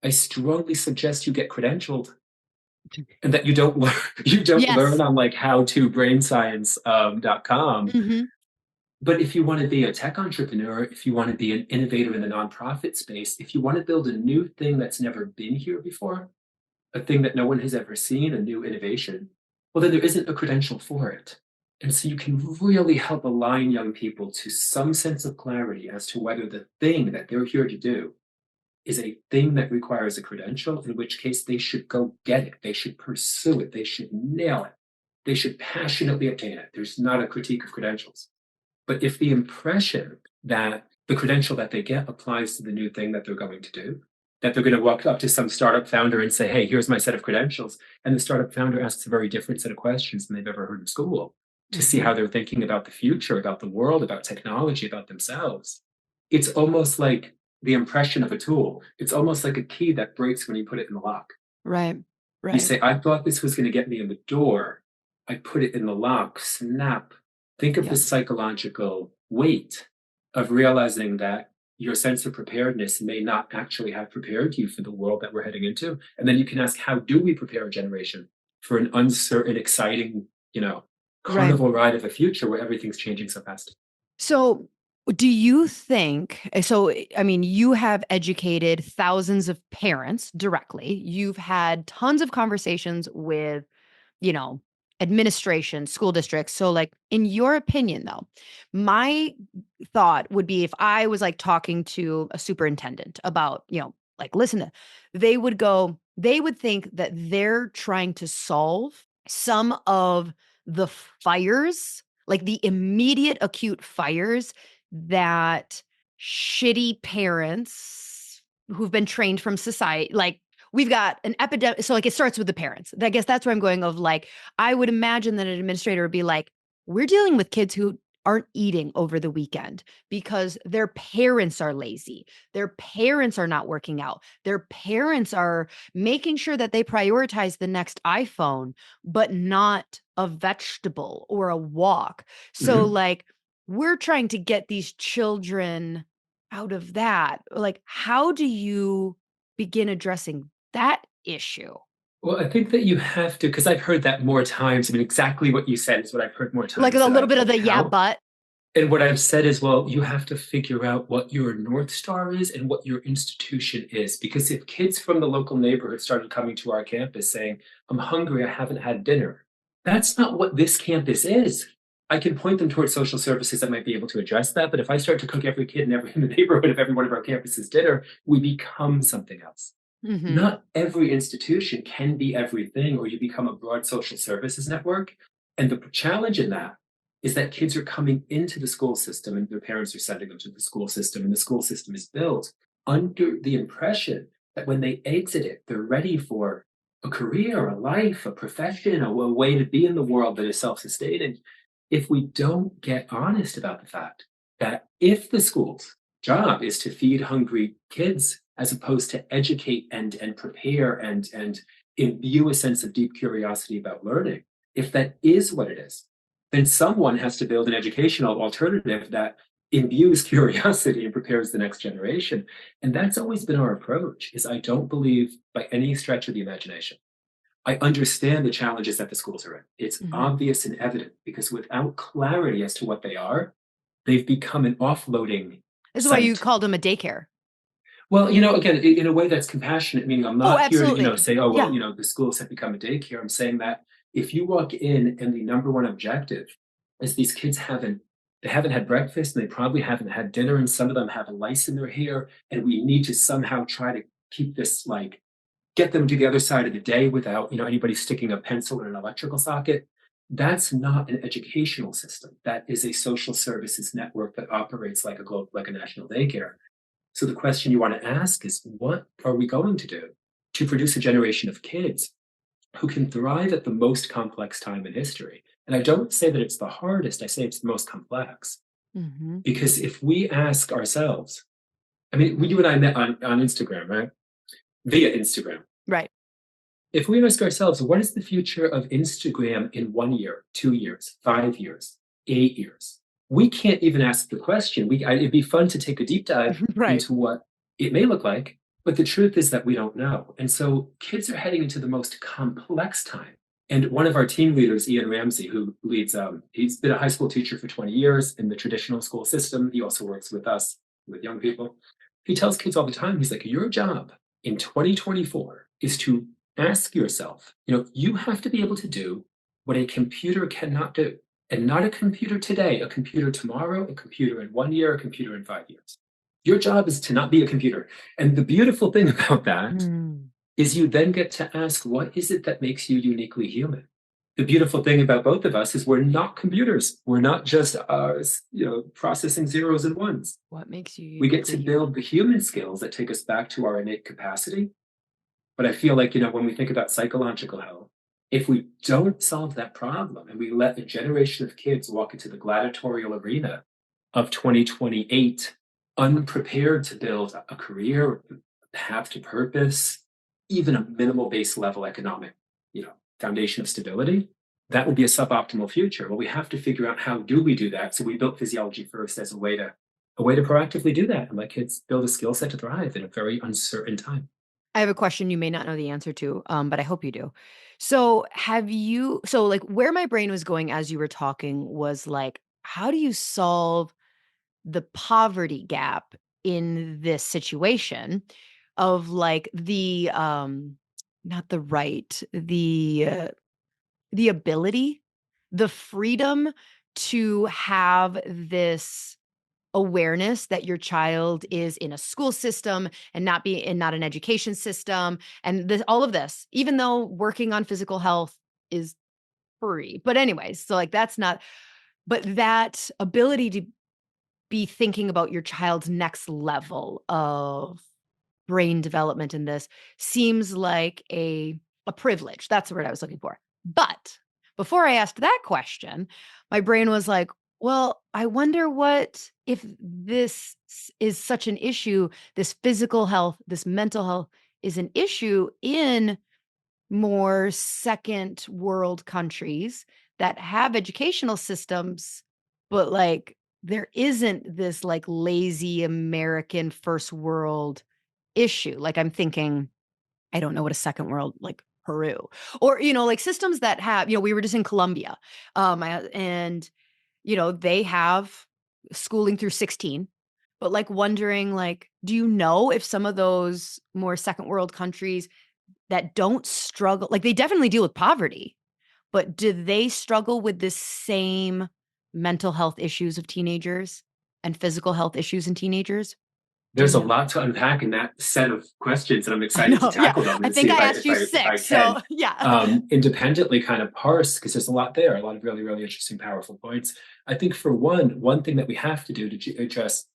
I strongly suggest you get credentialed and that you don't learn, you don't learn Yes. on like howtobrainscience.com. Mm-hmm. But if you want to be a tech entrepreneur, if you want to be an innovator in the nonprofit space, if you want to build a new thing that's never been here before, a thing that no one has ever seen, a new innovation, well, then there isn't a credential for it. And so you can really help align young people to some sense of clarity as to whether the thing that they're here to do is a thing that requires a credential, in which case they should go get it. They should pursue it. They should nail it. They should passionately obtain it. There's not a critique of credentials. But if the impression that the credential that they get applies to the new thing that they're going to do, that they're going to walk up to some startup founder and say, hey, here's my set of credentials. And the startup founder asks a very different set of questions than they've ever heard in school to see Mm-hmm. how they're thinking about the future, about the world, about technology, about themselves. It's almost like the impression of a tool. It's almost like a key that breaks when you put it in the lock. Right. You Right. say, I thought this was going to get me in the door. I put it in the lock, snap. Think of the Yep. psychological weight of realizing that your sense of preparedness may not actually have prepared you for the world that we're heading into. And then you can ask, how do we prepare a generation for an uncertain, exciting, Right. carnival ride of a future where everything's changing so fast? So, do you think so? I mean, you have educated thousands of parents directly. You've had tons of conversations with, you know, administration, school districts. So, like, in your opinion, though, my thought would be if I was like talking to a superintendent about, like, listen to, they would think that they're trying to solve some of the fires, like the immediate acute fires that shitty parents who've been trained from society, like, we've got an epidemic. So like it starts with the parents. I guess that's where I'm going of like, I would imagine that an administrator would be like, we're dealing with kids who aren't eating over the weekend because their parents are lazy. Their parents are not working out. Their parents are making sure that they prioritize the next iPhone, but not a vegetable or a walk. So Mhm. like we're trying to get these children out of that. Like, how do you begin addressing that issue? Well, I think that you have to, because I've heard that more times. I mean, exactly what you said is what I've heard more Like times a than little I bit of can the yeah, count. but. And what I've said is, well, you have to figure out what your North Star is and what your institution is. Because if kids from the local neighborhood started coming to our campus saying, I'm hungry, I haven't had dinner, that's not what this campus is. I can point them towards social services that might be able to address that. But if I start to cook every kid in the neighborhood of every one of our campuses dinner, we become something else. Mhm. Not every institution can be everything, or you become a broad social services network. And the challenge in that is that kids are coming into the school system and their parents are sending them to the school system, and the school system is built under the impression that when they exit it, they're ready for a career, a life, a profession, a way to be in the world that is self sustaining. If we don't get honest about the fact that if the school's job is to feed hungry kids as opposed to educate and prepare and imbue a sense of deep curiosity about learning, if that is what it is, then someone has to build an educational alternative that imbues curiosity and prepares the next generation. And that's always been our approach. Is I don't believe by any stretch of the imagination. I understand the challenges that the schools are in. It's Mhm. obvious and evident because without clarity as to what they are, they've become an offloading This is why you site. called them a daycare. Well, again, in a way that's compassionate, meaning I'm Oh, not here to, absolutely. say, oh, well, Yeah. the schools have become a daycare. I'm saying that if you walk in and the number one objective is these kids they haven't had breakfast and they probably haven't had dinner, and some of them have lice in their hair, and we need to somehow try to keep this like get them to the other side of the day without, anybody sticking a pencil in an electrical socket. That's not an educational system. That is a social services network that operates like a national daycare. So the question you want to ask is, what are we going to do to produce a generation of kids who can thrive at the most complex time in history? And I don't say that it's the hardest, I say it's the most complex. Mhm. Because if we ask ourselves, I mean, you and I met on Instagram, right? Via Instagram. Right. If we ask ourselves, what is the future of Instagram in 1 year, 2 years, 5 years, 8 years? We can't even ask the question. It'd be fun to take a deep dive Right. into what it may look like, but the truth is that we don't know. And so kids are heading into the most complex time. And one of our team leaders, Ian Ramsey, who leads, he's been a high school teacher for 20 years in the traditional school system. He also works with us, with young people. He tells kids all the time, he's like, your job in 2024 is to ask yourself, you have to be able to do what a computer cannot do. And not a computer today, a computer tomorrow, a computer in 1 year, a computer in 5 years. Your job is to not be a computer. And the beautiful thing about that Mm. is you then get to ask, what is it that makes you uniquely human? The beautiful thing about both of us is we're not computers. We're not just processing zeros and ones. What makes you We get to uniquely build human? the human skills that take us back to our innate capacity. But I feel like, when we think about psychological health, if we don't solve that problem and we let a generation of kids walk into the gladiatorial arena of 2028 unprepared to build a career, a path to purpose, even a minimal base level economic, foundation of stability, that would be a suboptimal future. Well, we have to figure out how do we do that. So we built Physiology First as a way to proactively do that and let kids build a skill set to thrive in a very uncertain time. I have a question you may not know the answer to, but I hope you do. So like where my brain was going as you were talking was like, how do you solve the poverty gap in this situation of like not the right, the ability, the freedom to have this awareness that your child is in a school system and not an education system and this all of this, even though working on physical health is free. But anyways, so like that's not but that ability to be thinking about your child's next level of brain development in this seems like a privilege. That's the word I was looking for. But before I asked that question, my brain was like, well, I wonder what if this is such an issue, this physical health, this mental health is an issue in more second world countries that have educational systems, but like there isn't this like lazy American first world issue. Like I'm thinking, I don't know what a second world like Peru or like systems that have, we were just in Colombia. And they have schooling through 16, but like wondering like do you know if some of those more second world countries that don't struggle, like they definitely deal with poverty, but do they struggle with the same mental health issues of teenagers and physical health issues in teenagers? Do you There's a know? lot to unpack in that set of questions, and I'm I excited to know. Yeah. tackle them I and see think if I I asked if you I if I six. So can yeah. independently kind of parse, because there's a lot there, a lot of really really interesting, powerful points. I think for one thing that we have to do to address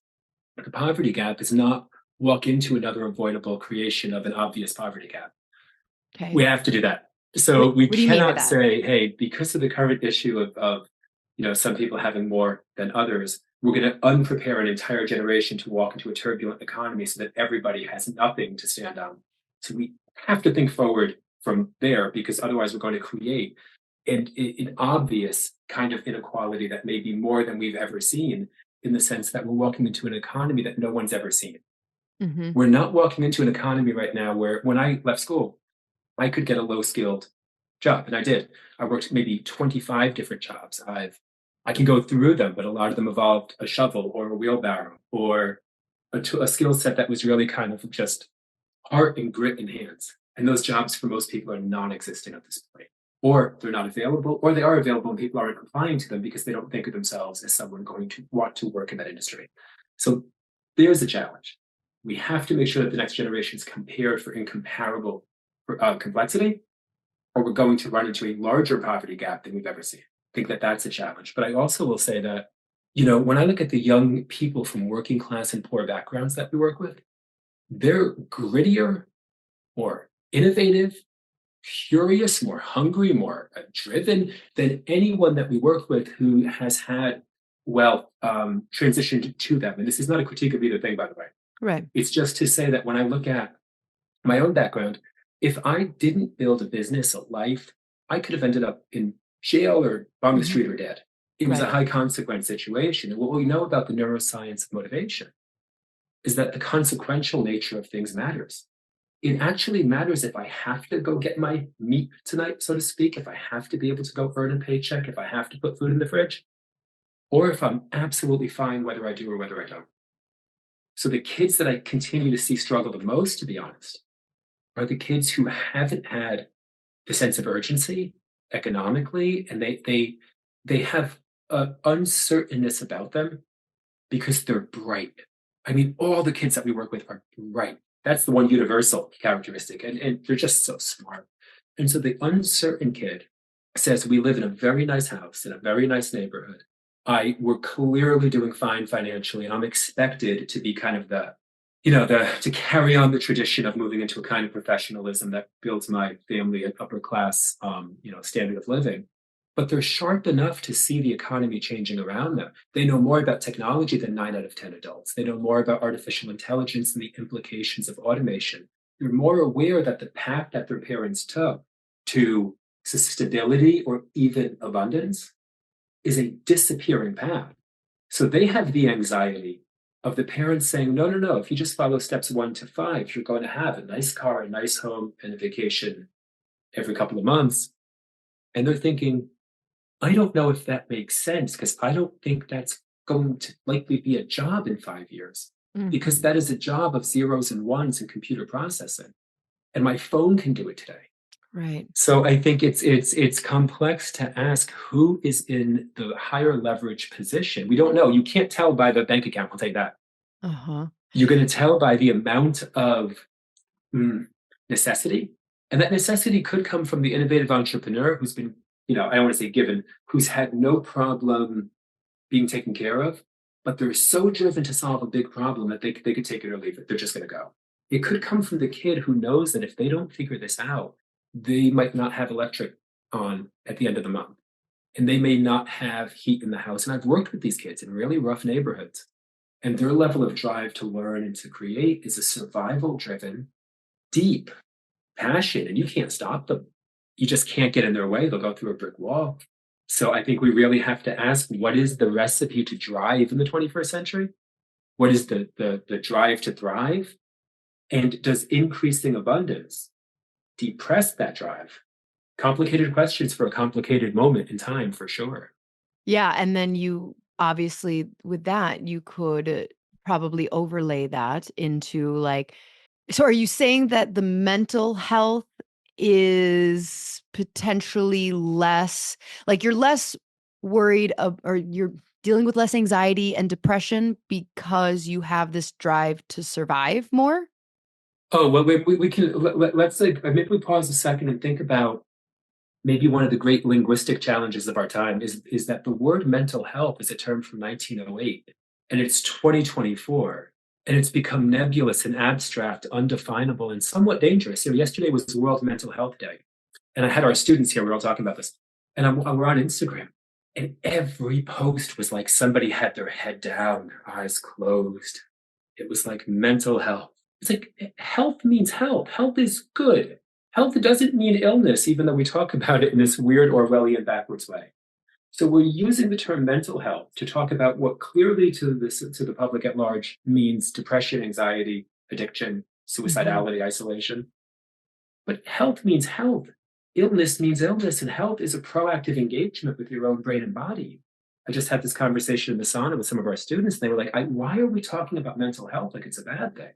the poverty gap is not walk into another avoidable creation of an obvious poverty gap. Okay. We have to do that. So What we what do you mean with cannot that? say, hey, because of the current issue of some people having more than others, we're going to unprepare an entire generation to walk into a turbulent economy so that everybody has nothing to stand on. So we have to think forward from there, because otherwise we're going to create an obvious kind of inequality that may be more than we've ever seen, in the sense that we're walking into an economy that no one's ever seen. Mm-hmm. We're not walking into an economy right now where, when I left school, I could get a low skilled job, and I did. I worked maybe 25 different jobs. I can go through them, but a lot of them involved a shovel or a wheelbarrow or a skill set that was really kind of just heart and grit in hands. And those jobs for most people are non-existent at this point, or they're not available, or they are available and people aren't applying to them because they don't think of themselves as someone going to want to work in that industry. So there's a challenge. We have to make sure that the next generation is prepared for incomparable complexity, or we're going to run into a larger poverty gap than we've ever seen. I think that that's a challenge. But I also will say that, when I look at the young people from working class and poor backgrounds that we work with, they're grittier, more innovative, curious, more hungry, more driven than anyone that we work with who has had wealth transitioned to them. And this is not a critique of either thing, by the way. Right. It's just to say that when I look at my own background, if I didn't build a business, a life, I could have ended up in jail or on the Mm-hmm. street or dead. It was a Right. high consequence situation. And what we know about the neuroscience of motivation is that the consequential nature of things matters. It actually matters if I have to go get my meat tonight, so to speak, if I have to be able to go earn a paycheck, if I have to put food in the fridge, or if I'm absolutely fine whether I do or whether I don't. So the kids that I continue to see struggle the most, to be honest, are the kids who haven't had the sense of urgency economically, and they have uncertainness about them because they're bright. I mean, all the kids that we work with are bright. That's the one universal characteristic, and they're just so smart. And so the uncertain kid says, we live in a very nice house in a very nice neighborhood. We're clearly doing fine financially, and I'm expected to be kind of to carry on the tradition of moving into a kind of professionalism that builds my family an upper class, standard of living. But they're sharp enough to see the economy changing around them. They know more about technology than 9 out of 10 adults. They know more about artificial intelligence and the implications of automation. They're more aware that the path that their parents took to sustainability or even abundance is a disappearing path. So they have the anxiety of the parents saying, no, no, no, if you just follow steps 1 to 5, you're going to have a nice car, a nice home, and a vacation every couple of months. And they're thinking, I don't know if that makes sense, because I don't think that's going to likely be a job in 5 years, because Mm-hmm. that is a job of zeros and ones and computer processing. And my phone can do it today. Right. So I think it's complex to ask who is in the higher leverage position. We don't know. You can't tell by the bank account. I'll tell you that. Uh-huh. You're going to tell by the amount of necessity, and that necessity could come from the innovative entrepreneur who's been, I don't want to say given, who's had no problem being taken care of, but they're so driven to solve a big problem that they could take it or leave it. They're just going to go. It could come from the kid who knows that if they don't figure this out, they might not have electric on at the end of the month, and they may not have heat in the house. And I've worked with these kids in really rough neighborhoods, and their level of drive to learn and to create is a survival driven, deep passion, and you can't stop them. You just can't get in their way. They'll go through a brick wall. So I think we really have to ask, what is the recipe to drive in the 21st century? What is the drive to thrive? And does increasing abundance depress that drive? Complicated questions for a complicated moment in time, for sure. Yeah, and then you obviously with that, you could probably overlay that into like so are you saying that the mental health is potentially less like you're less worried of or you're dealing with less anxiety and depression because you have this drive to survive more? Oh, well, we can let's like maybe we pause a second and think about maybe one of the great linguistic challenges of our time is that the word mental health is a term from 1908 and it's 2024 and it's become nebulous and abstract, undefinable, and somewhat dangerous. Yesterday was World Mental Health Day, and I had our students here. We were all talking about this, and we're on Instagram, and every post was like somebody had their head down, their eyes closed. It was like mental health. It's like health means health. Health is good. Health doesn't mean illness, even though we talk about it in this weird Orwellian backwards way. So we're using the term mental health to talk about what clearly to the public at large means depression, anxiety, addiction, Mhm. suicidality, isolation. But health means health. Illness means illness, and health is a proactive engagement with your own brain and body. I just had this conversation in the sauna with some of our students, and they were like, why are we talking about mental health like it's a bad thing?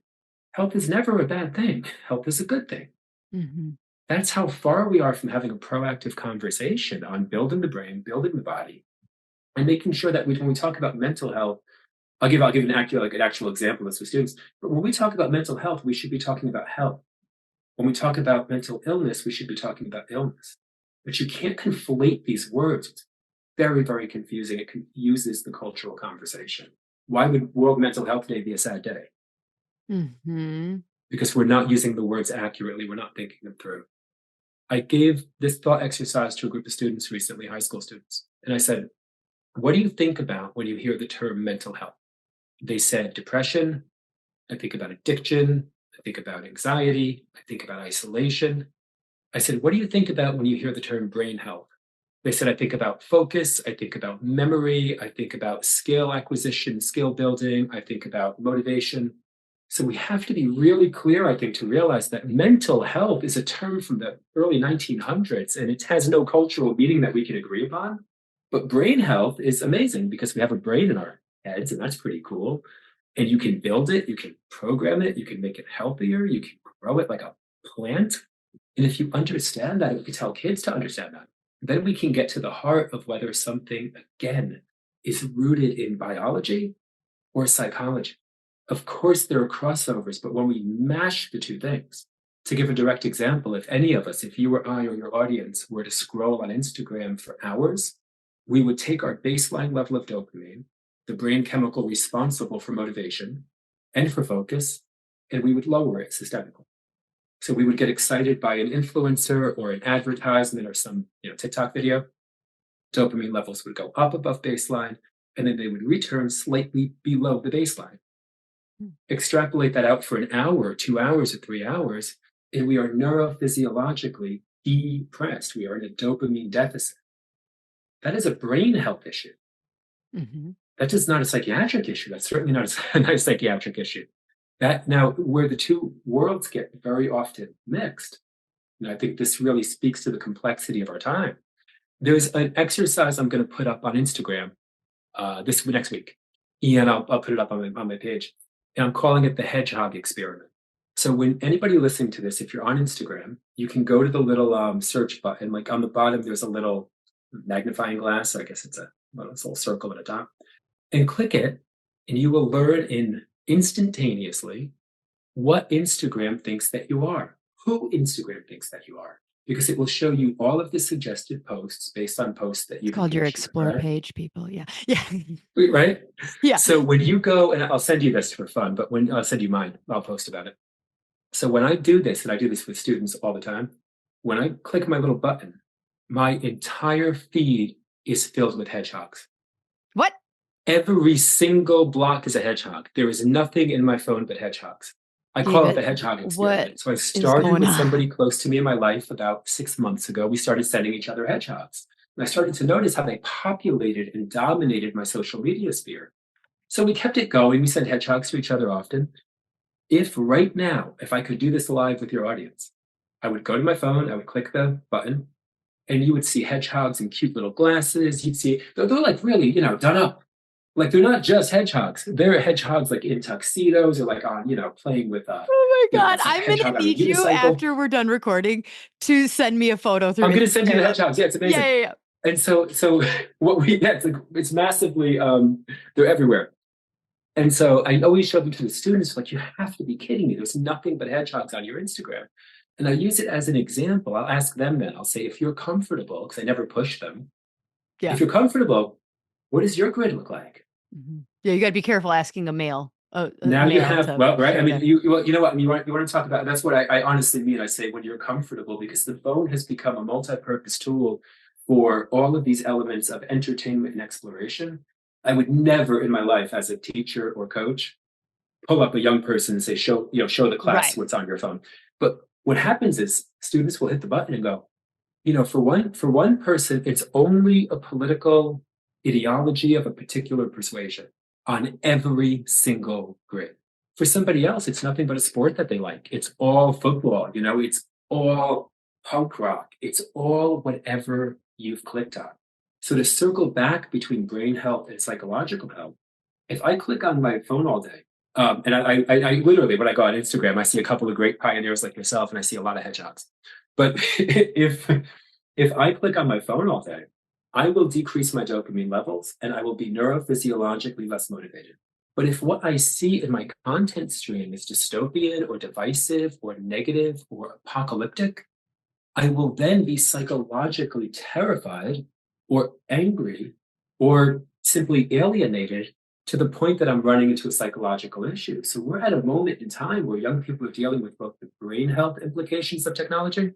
Health is never a bad thing. Health is a good thing. Mhm. That's how far we are from having a proactive conversation on building the brain, building the body, and making sure that when we talk about mental health, I'll give an actual example of this with students. But when we talk about mental health, we should be talking about health. When we talk about mental illness, we should be talking about illness. But you can't conflate these words. It's very, very confusing. It confuses the cultural conversation. Why would World Mental Health Day be a sad day? Mhm. Because we're not using the words accurately. We're not thinking them through. I gave this thought exercise to a group of students recently, high school students. And I said, what do you think about when you hear the term mental health? They said depression. I think about addiction. I think about anxiety. I think about isolation. I said, what do you think about when you hear the term brain health? They said, I think about focus. I think about memory. I think about skill acquisition, skill building. I think about motivation. So we have to be really clear, I think, to realize that mental health is a term from the early 1900s and it has no cultural meaning that we can agree upon. But brain health is amazing because we have a brain in our heads, and that's pretty cool. And you can build it, you can program it, you can make it healthier, you can grow it like a plant. And if you understand that, if we tell kids to understand that, then we can get to the heart of whether something, again, is rooted in biology or psychology. Of course, there are crossovers, but when we mash the two things, to give a direct example, if any of us, if you or I or your audience were to scroll on Instagram for hours, we would take our baseline level of dopamine, the brain chemical responsible for motivation and for focus, and we would lower it systemically. So we would get excited by an influencer or an advertisement or some TikTok video. Dopamine levels would go up above baseline, and then they would return slightly below the baseline. Mm. Extrapolate that out for an hour, 2 hours, or 3 hours, and we are neurophysiologically depressed. We are in a dopamine deficit. That is a brain health issue. Mhm. That is not a psychiatric issue. That's certainly not not a psychiatric issue. That now, where the two worlds get very often mixed, and I think this really speaks to the complexity of our time. There's an exercise I'm going to put up on Instagram this next week, and I'll put it up on my page. And I'm calling it the hedgehog experiment. So when anybody listening to this, if you're on Instagram, you can go to the little search button. Like on the bottom, there's a little magnifying glass. So I guess it's it's a little circle at a top, and click it, and you will learn in instantaneously what Instagram thinks that you are, who Instagram thinks that you are, because it will show you all of the suggested posts based on posts that It's you've called your engaged in, explore correct? page, people. Yeah. Yeah. Right? Yeah. So when you go, and I'll send you this for fun, but when I'll send you mine, I'll post about it. So when I do this, and I do this with students all the time, when I click my little button, my entire feed is filled with hedgehogs. What? Every single block is a hedgehog. There is nothing in my phone but hedgehogs. I call it David, the hedgehog what experiment. So I is started going with on? somebody close to me in my life about 6 months ago. We started sending each other hedgehogs. And I started to notice how they populated and dominated my social media sphere. So we kept it going. We sent hedgehogs to each other often. If right now, if I could do this live with your audience, I would go to my phone, I would click the button, and you would see hedgehogs in cute little glasses. You'd see, they're like really, done up. Like they're not just hedgehogs. They're hedgehogs like in tuxedos or like on, playing with, Oh my God. it's like a I'm going to hedgehog on a need you unicycle. after we're done recording to send me a photo through I'm going to send you the Instagram. hedgehogs. Yeah, it's Yeah, amazing. yeah, yeah. And so what it's massively, they're everywhere. And so I always show them to the students, like, you have to be kidding me. There's nothing but hedgehogs on your Instagram. And I use it as an example. I'll ask them then, I'll say, if you're comfortable, because I never push them, Yeah. if you're comfortable, what does your grid look like? Yeah, you got to be careful asking a Now you male have, to well, right? I share mean, that. you know what? I mean, you want to talk about, that's what I honestly mean. I say when you're comfortable, because the phone has become a multi-purpose tool for all of these elements of entertainment and exploration. I would never in my life as a teacher or coach pull up a young person and say, show the class Right. what's on your phone. But what happens is students will hit the button and go, for one person, it's only a political ideology of a particular persuasion on every single grid. For somebody else, it's nothing but a sport that they like. It's all football, it's all punk rock, it's all whatever you've clicked on. So to circle back between brain health and psychological health, if I click on my phone all day, and I literally, when I go on Instagram, I see a couple of great pioneers like yourself, and I see a lot of hedgehogs. But if I click on my phone all day, I will decrease my dopamine levels and I will be neurophysiologically less motivated. But if what I see in my content stream is dystopian or divisive or negative or apocalyptic, I will then be psychologically terrified or angry or simply alienated to the point that I'm running into a psychological issue. So we're at a moment in time where young people are dealing with both the brain health implications of technology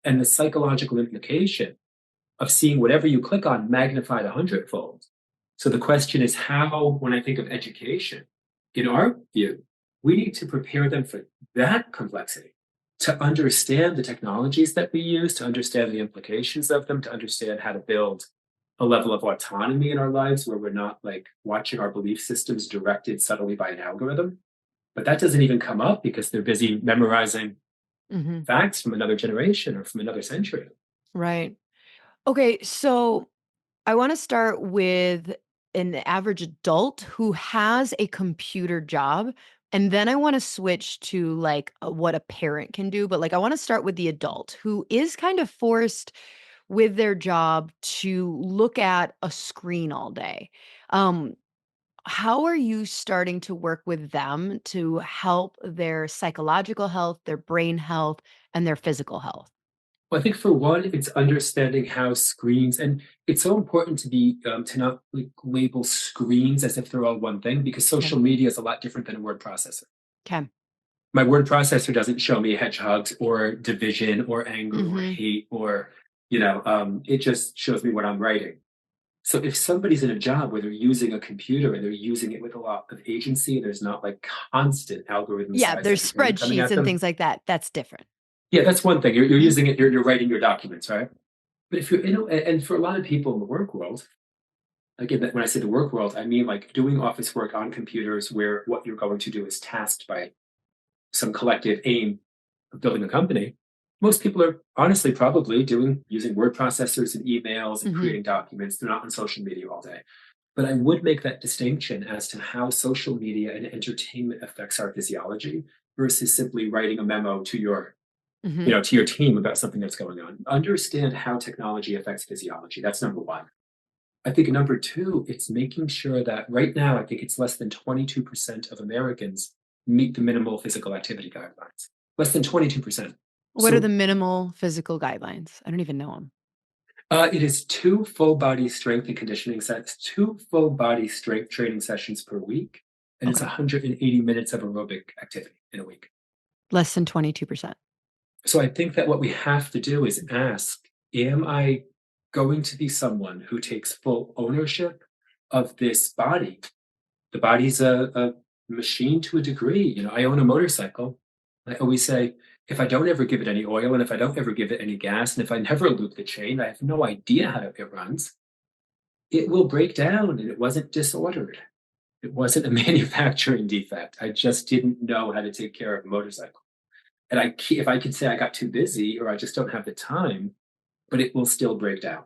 and the psychological implication of seeing whatever you click on magnified 100-fold. So the question is how, when I think of education, in our view, we need to prepare them for that complexity, to understand the technologies that we use, to understand the implications of them, to understand how to build a level of autonomy in our lives where we're not like watching our belief systems directed subtly by an algorithm. But that doesn't even come up because they're busy memorizing Hmm. facts from another generation or from another century. Right. Okay. So I want to start with an average adult who has a computer job. And then I want to switch to like what a parent can do. But like, I want to start with the adult who is kind of forced with their job to look at a screen all day. Um, how are you starting to work with them to help their psychological health, their brain health, and their physical health? Well, I think for one, it's understanding how screens, and it's so important to be to not like label screens as if they're all one thing, because Okay. social media is a lot different than a word processor. Okay. My word processor doesn't show me hedgehogs or division or anger or Hmm. hate or it just shows me what I'm writing. So if somebody's in a job where they're using a computer and they're using it with a lot of agency, there's not like constant algorithm Yeah, sized there's entertainment coming spreadsheets at and them. things like that. That's different. Yeah, that's one thing. You're Mhm. using it. You're writing your documents, right? But if you're and for a lot of people in the work world, again, when I say the work world, I mean like doing office work on computers where what you're going to do is tasked by some collective aim of building a company. Most people are honestly probably using word processors and emails and Mhm. creating documents. They're not on social media all day. But I would make that distinction as to how social media and entertainment affects our physiology versus simply writing a memo to Mhm. to your team about something that's going on. Understand how technology affects physiology. That's number one. I think number two, it's making sure that right now, I think it's less than 22% of Americans meet the minimal physical activity guidelines. Less than 22%. What are the So minimal physical guidelines? I don't even know them. it is two full body strength and conditioning sets, two full body strength training sessions per week, and it's Okay. 180 minutes of aerobic activity in a week. Less than 22%. So I think that what we have to do is ask, am I going to be someone who takes full ownership of this body? The body's a machine to a degree. I own a motorcycle. I always say, if I don't ever give it any oil and if I don't ever give it any gas and if I never loop the chain, I have no idea how it runs. It will break down, and it wasn't disordered. It wasn't a manufacturing defect. I just didn't know how to take care of a motorcycle. And if I could say I got too busy or I just don't have the time, but it will still break down.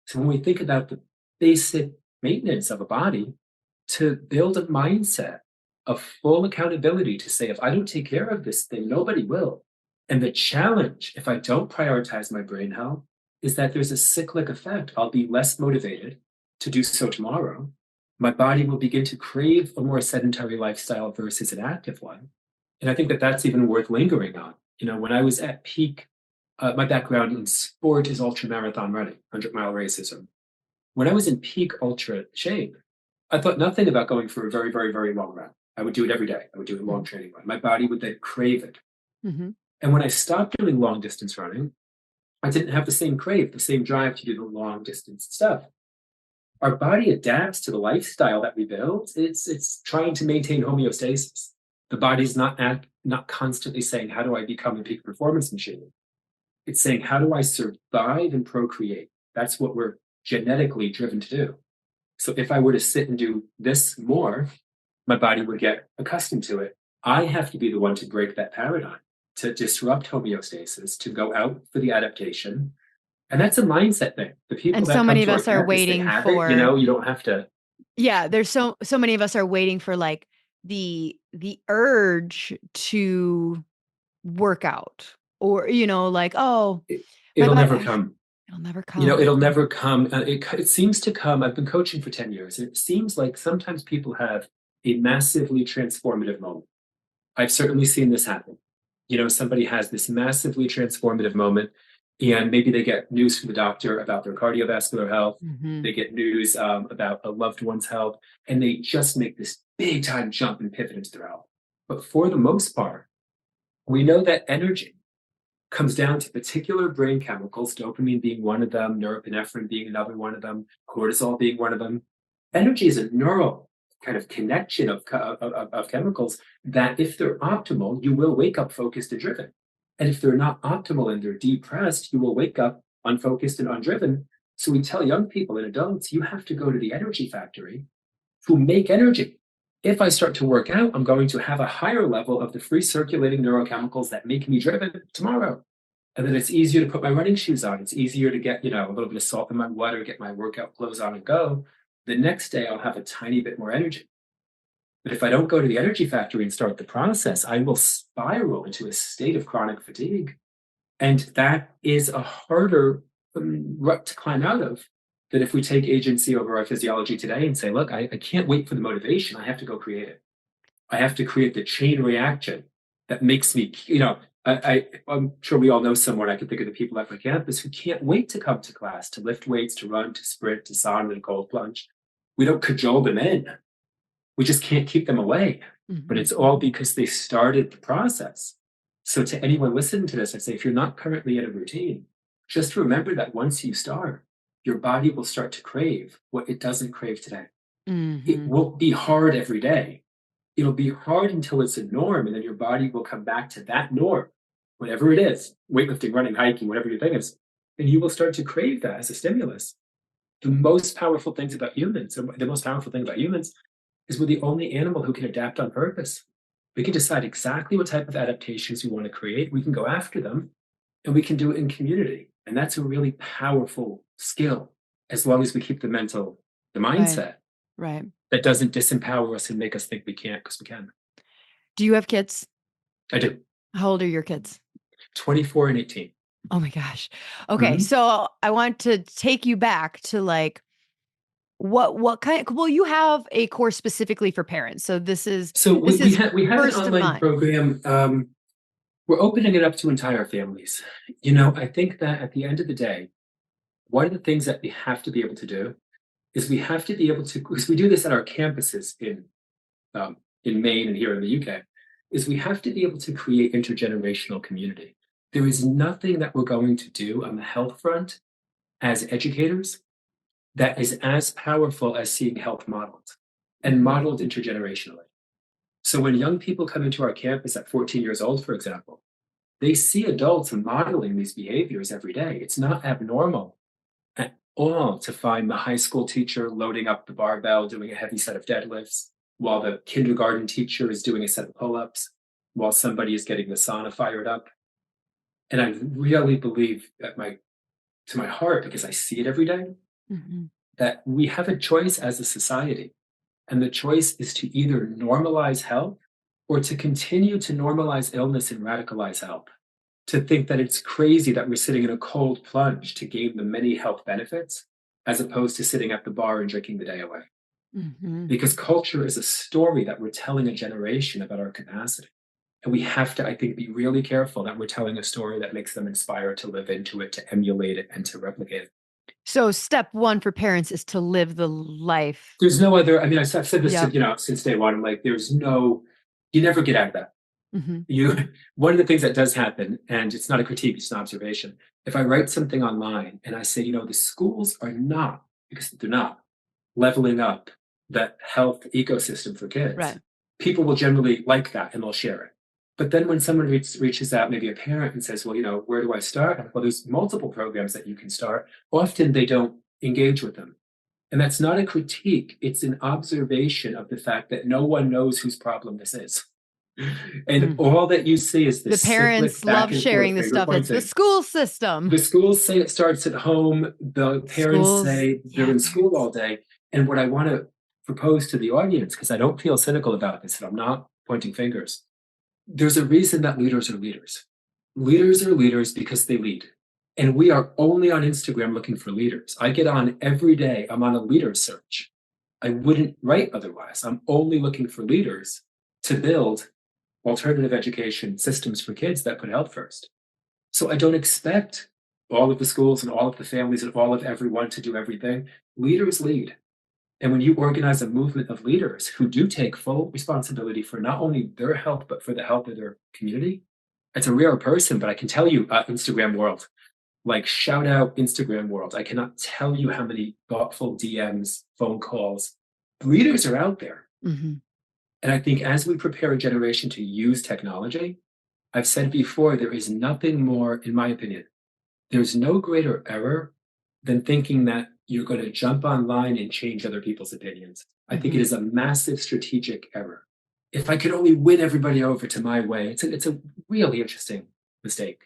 So when we think about the basic maintenance of a body, to build a mindset of full accountability to say, if I don't take care of this thing, nobody will. And the challenge, if I don't prioritize my brain health, is that there's a cyclic effect. I'll be less motivated to do so tomorrow. My body will begin to crave a more sedentary lifestyle versus an active one. And I think that that's even worth lingering on. When I was at peak, my background in sport is ultra marathon running, 100-mile races. When I was in peak ultra shape, I thought nothing about going for a very, very, very long run. I would do it every day. I would do a long training run. My body would then crave it. Mm-hmm. And when I stopped doing long distance running, I didn't have the same crave, the same drive to do the long distance stuff. Our body adapts to the lifestyle that we build. It's trying to maintain homeostasis. The body's not constantly saying, how do I become a peak performance machine? It's saying, how do I survive and procreate? That's what we're genetically driven to do. So if I were to sit and do this more, my body would get accustomed to it. I have to be the one to break that paradigm, to disrupt homeostasis, to go out for the adaptation. And that's a mindset thing. The people And that so come many of to our us are campus, they waiting have it, for, you don't have to. yeah, there's so many of us are waiting for like the urge to work out, or like, oh, It, my it'll body, never come. it'll never come. It'll never come. It seems to come. I've been coaching for 10 years. And it seems like sometimes people have a massively transformative moment. I've certainly seen this happen. Somebody has this massively transformative moment, and maybe they get news from the doctor about their cardiovascular health. Mm-hmm. They get news about a loved one's health, and they just make this big time jump and pivot into their health. But for the most part, we know that energy comes down to particular brain chemicals, dopamine being one of them, norepinephrine being another one of them, cortisol being one of them. Energy is a neural kind of connection of chemicals that, if they're optimal, you will wake up focused and driven. And if they're not optimal and they're depressed, you will wake up unfocused and undriven. So we tell young people and adults, you have to go to the energy factory to make energy. If I start to work out, I'm going to have a higher level of the free circulating neurochemicals that make me driven tomorrow. And then it's easier to put my running shoes on. It's easier to get, a little bit of salt in my water, get my workout clothes on and go. The next day I'll have a tiny bit more energy. But if I don't go to the energy factory and start the process, I will spiral into a state of chronic fatigue. And that is a harder rut to climb out of than if we take agency over our physiology today and say, look, I can't wait for the motivation. I have to go create it. I have to create the chain reaction that makes me, I'm sure we all know someone. I can think of the people at my campus who can't wait to come to class, to lift weights, to run, to sprint, to sauna, and cold plunge. We don't cajole them in. We just can't keep them away. Mm-hmm. But it's all because they started the process. So to anyone listening to this, I say, if you're not currently in a routine, just remember that once you start, your body will start to crave what it doesn't crave today. Mm-hmm. It won't be hard every day. It'll be hard until it's a norm, and then your body will come back to that norm, whatever it is, weightlifting, running, hiking, whatever your thing is, and you will start to crave that as a stimulus. The most powerful thing about humans is we're the only animal who can adapt on purpose. We can decide exactly what type of adaptations we want to create. We can go after them, and we can do it in community. And that's a really powerful skill, as long as we keep the mindset. Right. That doesn't disempower us and make us think we can't, because we can. Do you have kids? I do. How old are your kids? 24 and 18. Oh my gosh. Okay. Mm-hmm. So I want to take you back to like, what kind of, well, you have a course specifically for parents. So this is We have an first of online mine. program. We're opening it up to entire families. I think that at the end of the day, one of the things that we have to be able to do is we have to be able to, because we do this at our campuses in Maine and here in the UK. is we have to be able to create intergenerational community. There is nothing that we're going to do on the health front as educators that is as powerful as seeing health modeled and Mhm. modeled intergenerationally. So when young people come into our campus at 14 years old, for example, they see adults modeling these behaviors every day. It's not abnormal at all to find the high school teacher loading up the barbell, doing a heavy set of deadlifts, while the kindergarten teacher is doing a set of pull ups, while somebody is getting the sauna fired up. And I really believe to my heart, because I see it every day, Mhm. that we have a choice as a society. And the choice is to either normalize health or to continue to normalize illness and radicalize health. To think that it's crazy that we're sitting in a cold plunge to gain the many health benefits as opposed to sitting at the bar and drinking the day away. Mhm. Because culture is a story that we're telling a generation about our capacity. And we have to, I think, be really careful that we're telling a story that makes them inspired to live into it, to emulate it, and to replicate it. So step 1 for parents is to live the life. There's no other, I mean, I've said this, Yep. since day one. I'm like, there's no, you never get out of that. Mhm. You, one of the things that does happen, and it's not a critique, it's an observation. If I write something online and I say, the schools are not, because they're not, leveling up that health ecosystem for kids, Right. people will generally like that and they'll share it. But then when someone reaches out, maybe a parent, and says, well, where do I start? I'm like, well, there's multiple programs that you can start. Often they don't engage with them. And that's not a critique, it's an observation of the fact that no one knows whose problem this is. And Mm. all that you see is The this cyclic parents back love and forth sharing this finger stuff. It's the pointing. school system. The schools say it starts at home. The parents Schools, say they're yeah, in school parents. all day. And what I want to propose to the audience, because I don't feel cynical about this, and I'm not pointing fingers, there's a reason that leaders are leaders. Leaders are leaders because they lead. And we are only on Instagram looking for leaders. I get on every day, I'm on a leader search. I wouldn't write otherwise. I'm only looking for leaders to build alternative education systems for kids that put health first. So I don't expect all of the schools and all of the families and all of everyone to do everything. Leaders lead. And when you organize a movement of leaders who do take full responsibility for not only their health, but for the health of their community, it's a rare person, but I can tell you, Instagram world, like shout out Instagram world. I cannot tell you how many thoughtful DMs, phone calls. Leaders are out there. Mhm. And I think as we prepare a generation to use technology, I've said before, there is nothing more, in my opinion, there's no greater error than thinking that you're going to jump online and change other people's opinions. I think it Mhm. is a massive strategic error. If I could only win everybody over to my way, it's a really interesting mistake.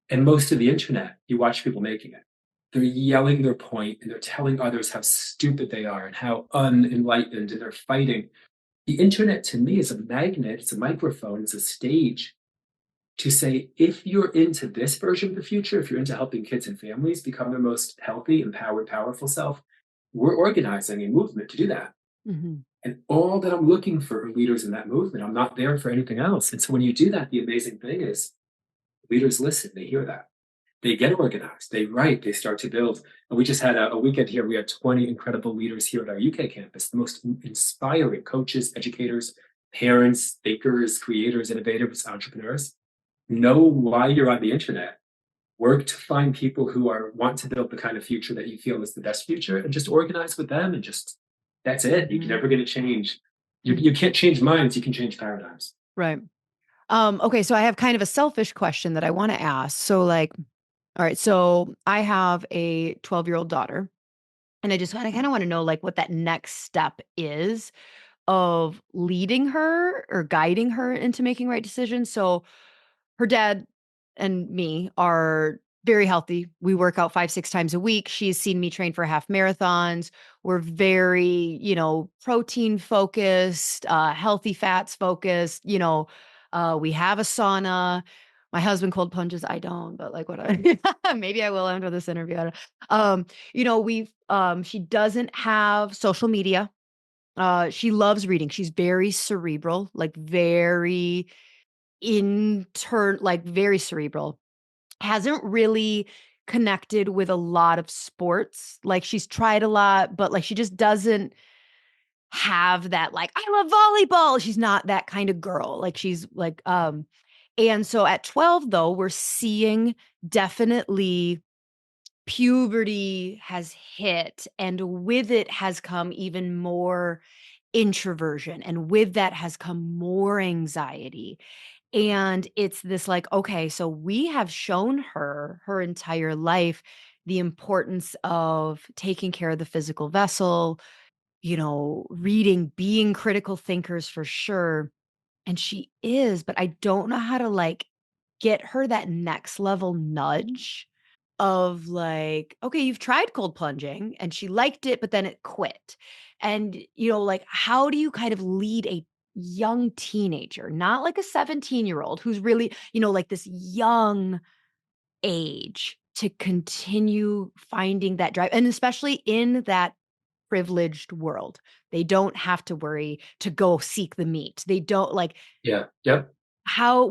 And most of the internet, you watch people making it. They're yelling their point and they're telling others how stupid they are and how unenlightened, and they're fighting. The internet to me is a magnet, it's a microphone, it's a stage to say, if you're into this version of the future, if you're into helping kids and families become their most healthy, empowered, powerful self, we're organizing a movement to do that. Mhm. And all that I'm looking for are leaders in that movement. I'm not there for anything else. And so when you do that, the amazing thing is leaders listen, they hear that. They get organized, they write, they start to build. And we just had a weekend here. We had 20 incredible leaders here at our UK campus, the most inspiring coaches, educators, parents, thinkers, creators, innovators, entrepreneurs. Know why you're on the internet. Work to find people who want to build the kind of future that you feel is the best future, and just organize with them, and just that's it. You're Mhm. never going to change. You Mhm. can't change minds, you can change paradigms. Right. Okay, so I have kind of a selfish question that I wanna ask. So, like, all right, so I have a 12-year-old daughter, and I just kinda wanna know, like, what that next step is of leading her or guiding her into making right decisions. So her dad and me are very healthy. We work out 5, 6 times a week. She's seen me train for half marathons. We're very, protein focused, healthy fats focused. We have a sauna. My husband cold punches. I don't, but like what maybe I will after this interview. I don't, she doesn't have social media. She loves reading. She's very cerebral, like very cerebral. Hasn't really connected with a lot of sports. Like she's tried a lot, but like she just doesn't have that like I love volleyball. She's not that kind of girl. Like she's like and so at 12 though, we're seeing definitely puberty has hit, and with it has come even more introversion, and with that has come more anxiety. And it's this like, okay, so we have shown her her entire life the importance of taking care of the physical vessel, reading, being critical thinkers for sure. And she is, but I don't know how to like get her that next level nudge of like, okay, you've tried cold plunging and she liked it, but then it quit. And, like, how do you kind of lead a young teenager, not like a 17-year-old who's really, like this young age to continue finding that drive? And especially in that privileged world, they don't have to worry to go seek the meat. They don't like Yeah. Yep.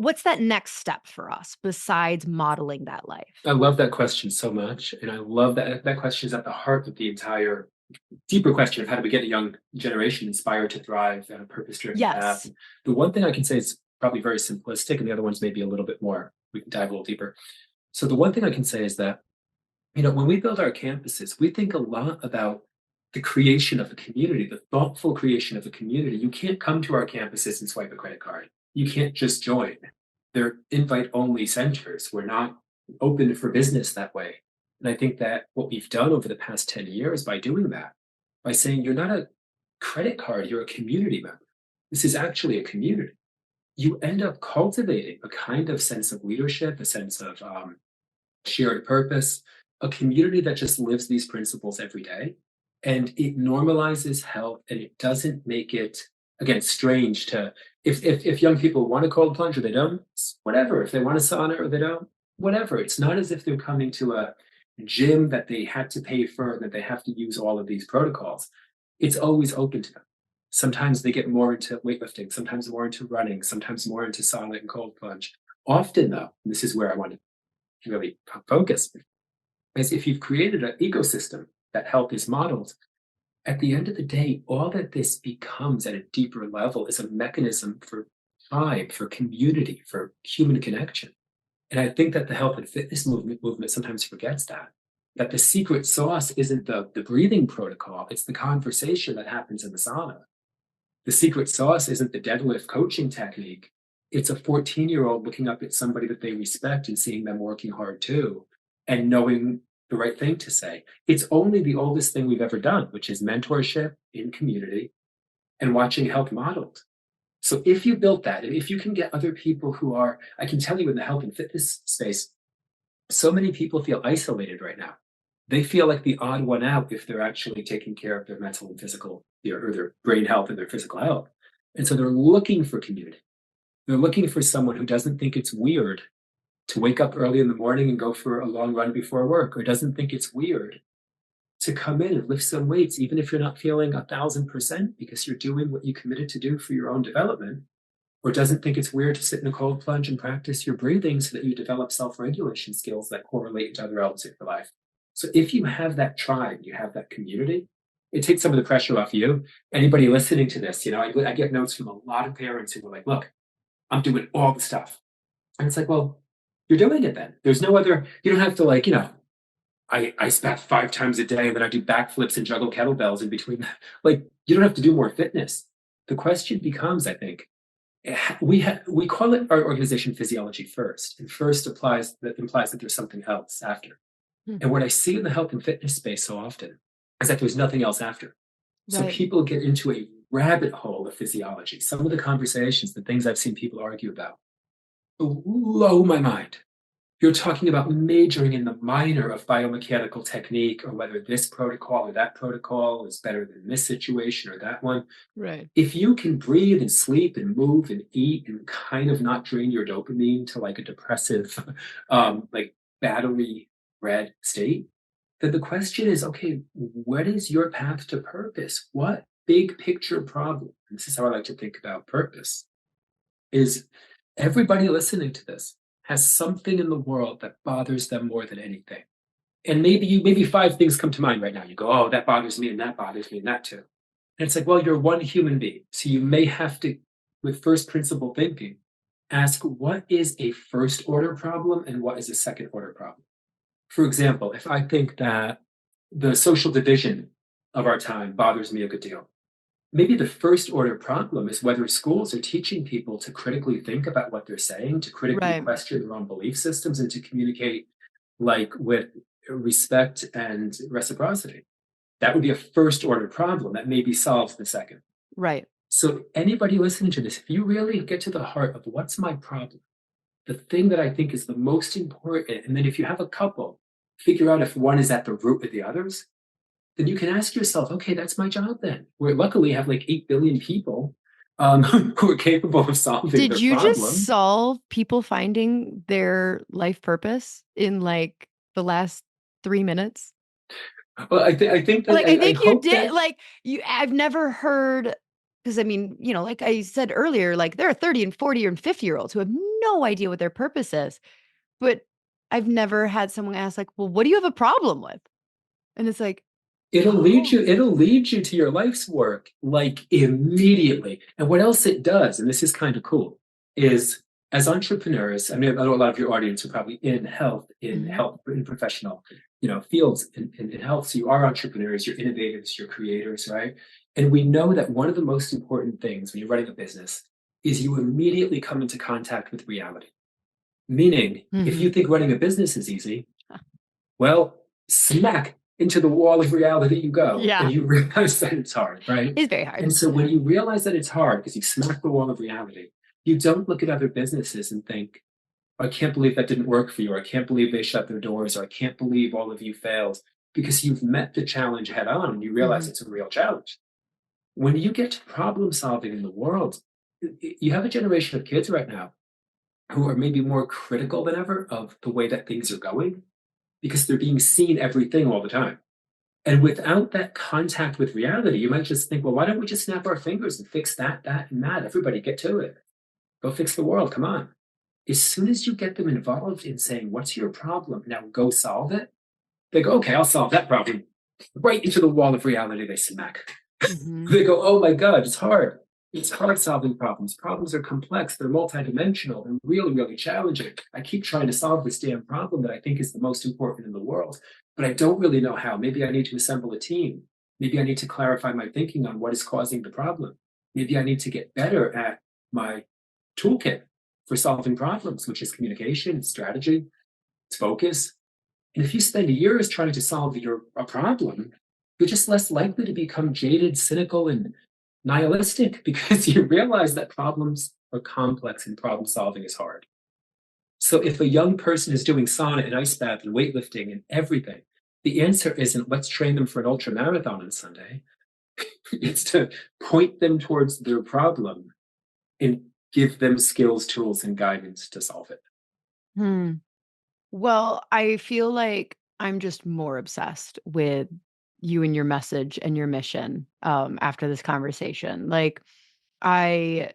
what's that next step for us besides modeling that I life? love that question so much. And I love that that question is at the heart of the entire deeper question of how do we get a young generation inspired to thrive on a purpose-driven path. Yes. And the one thing I can say is probably very simplistic, and the other ones may be a little bit more, we can dive a little deeper. So the one thing I can say is that, when we build our campuses, we think a lot about the creation of a community, the thoughtful creation of a community. You can't come to our campuses and swipe a credit card. You can't just join. They're invite only centers. We're not open for business that way. And I think that what we've done over the past 10 years by doing that, by saying you're not a credit card, you're a community member. This is actually a community. You end up cultivating a kind of sense of leadership, a sense of shared purpose, a community that just lives these principles every day. And it normalizes health, and it doesn't make it, again, strange to, if young people want a cold plunge or they don't, whatever. If they want a sauna or they don't, whatever. It's not as if they're coming to a gym that they had to pay for and that they have to use all of these protocols. It's always open to them. Sometimes they get more into weightlifting, sometimes more into running, sometimes more into sauna and cold plunge. Often, though, and this is where I want to really focus, is if you've created an ecosystem that health is modeled, at the end of the day, all that this becomes at a deeper level is a mechanism for tribe, for community, for human connection. And I think that the health and fitness movement sometimes forgets that the secret sauce isn't the breathing protocol, it's the conversation that happens in the sauna. The secret sauce isn't the deadlift coaching technique. It's a 14-year-old looking up at somebody that they respect and seeing them working hard too, and knowing the right thing to say. It's only the oldest thing we've ever done, which is mentorship in community and watching health modeled. So if you built that, and if you can get other people who are, I can tell you in the health and fitness space, so many people feel isolated right now. They feel like the odd one out if they're actually taking care of their mental and physical, or their brain health and their physical health. And so they're looking for community. They're looking for someone who doesn't think it's weird to wake up early in the morning and go for a long run before work, or doesn't think it's weird to come in and lift some weights, even if you're not feeling 1,000% because you're doing what you committed to do for your own development, or doesn't think it's weird to sit in a cold plunge and practice your breathing so that you develop self-regulation skills that correlate to other elements of your life. So if you have that tribe, you have that community, it takes some of the pressure off you. Anybody listening to this, I get notes from a lot of parents who are like, look, I'm doing all the stuff. And it's like, well, you're doing it then. There's no other, you don't have to I spat 5 times a day and then I do backflips and juggle kettlebells in between. Like, you don't have to do more fitness. The question becomes, I think, we call it our organization Physiology First, and first implies that there's something else after. And Mhm. what I see in the health and fitness space so often is that there's nothing else after. So Right. people get into a rabbit hole of physiology. Some of the conversations, the things I've seen people argue about, blow my mind. You're talking about majoring in the minor of biomechanical technique, or whether this protocol or that protocol is better than this situation or that one. Right. If you can breathe and sleep and move and eat and kind of not drain your dopamine to like a depressive, like battery red state, then the question is, okay, what is your path to purpose? What big picture problem? And this is how I like to think about purpose. Is everybody listening to this has something in the world that bothers them more than anything. And maybe 5 things come to mind right now. You go, oh, that bothers me and that bothers me and that too. And it's like, well, you're one human being. So you may have to, with first principle thinking, ask what is a first order problem and what is a second order problem. For example, if I think that the social division of our time bothers me a good deal, maybe the first order problem is whether schools are teaching people to critically think about what they're saying, to critically Right. question their own belief systems, and to communicate like with respect and reciprocity. That would be a first order problem that maybe solves the second. Right. So, anybody listening to this, if you really get to the heart of what's my problem, the thing that I think is the most important, and then if you have a couple, figure out if one is at the root of the others, then you can ask yourself, okay, that's my job then. We're luckily have like 8 billion people who are capable of solving Did their you just problem. solve people finding their life purpose in like the last 3 minutes? Well, I think that Like, I I think you hope did that like, I've never heard, because I mean, like I said earlier, like, there are 30 and 40 and 50-year-olds who have no idea what their purpose is, but I've never had someone ask like, "Well, what do you have a problem with?" And it's like, "Oh." it'll lead you to your life's work like immediately. And what else it does, and this is kind of cool, is as entrepreneurs, I mean, I know a lot of your audience are probably Mhm, in professional, fields in health. So you are entrepreneurs, you're innovators, you're creators, right? And we know that one of the most important things when you're running a business is you immediately come into contact with reality. Meaning, if you mhm. think running a business is easy, well, smack into the wall of reality you go, and Yeah, you realize that it's hard, right? it's very hard. And so when you realize that it's hard because you smack the wall of reality, you don't look at other businesses and think, I can't believe that didn't work for you, or I can't believe they shut their doors, or I can't believe all of you failed, because you've met the challenge head on and you realize Mhm, it's a real challenge. When you get to problem solving in the world, you have a generation of kids right now who are maybe more critical than ever of the way that things are going because they're being seen everything all the time. And without that contact with reality, you might just think, well, why don't we just snap our fingers and fix that, that, and that? Everybody get to it. Go fix the world. Come on. As soon as you get them involved in saying, what's your problem? Now go solve it. They go, okay, I'll solve that problem. Right into the wall of reality, they smack. mhm. They go, oh my God, it's hard. It's hard solving problems. Problems are complex. They're multidimensional. They're really, really challenging. I keep trying to solve this damn problem that I think is the most important in the world, but I don't really know how. Maybe I need to assemble a team. Maybe I need to clarify my thinking on what is causing the problem. Maybe I need to get better at my toolkit for solving problems, which is communication, strategy, it's focus. And if you spend years trying to solve a problem, you're just less likely to become jaded, cynical, and nihilistic because you realize that problems are complex and problem solving is hard. So if a young person is doing sauna and ice bath and weightlifting and everything, the answer isn't let's train them for an ultra marathon on Sunday. It's to point them towards their problem and give them skills, tools, and guidance to solve it. Hmm. Well, I feel like I'm just more obsessed with you and your message and your mission, after this conversation. Like, I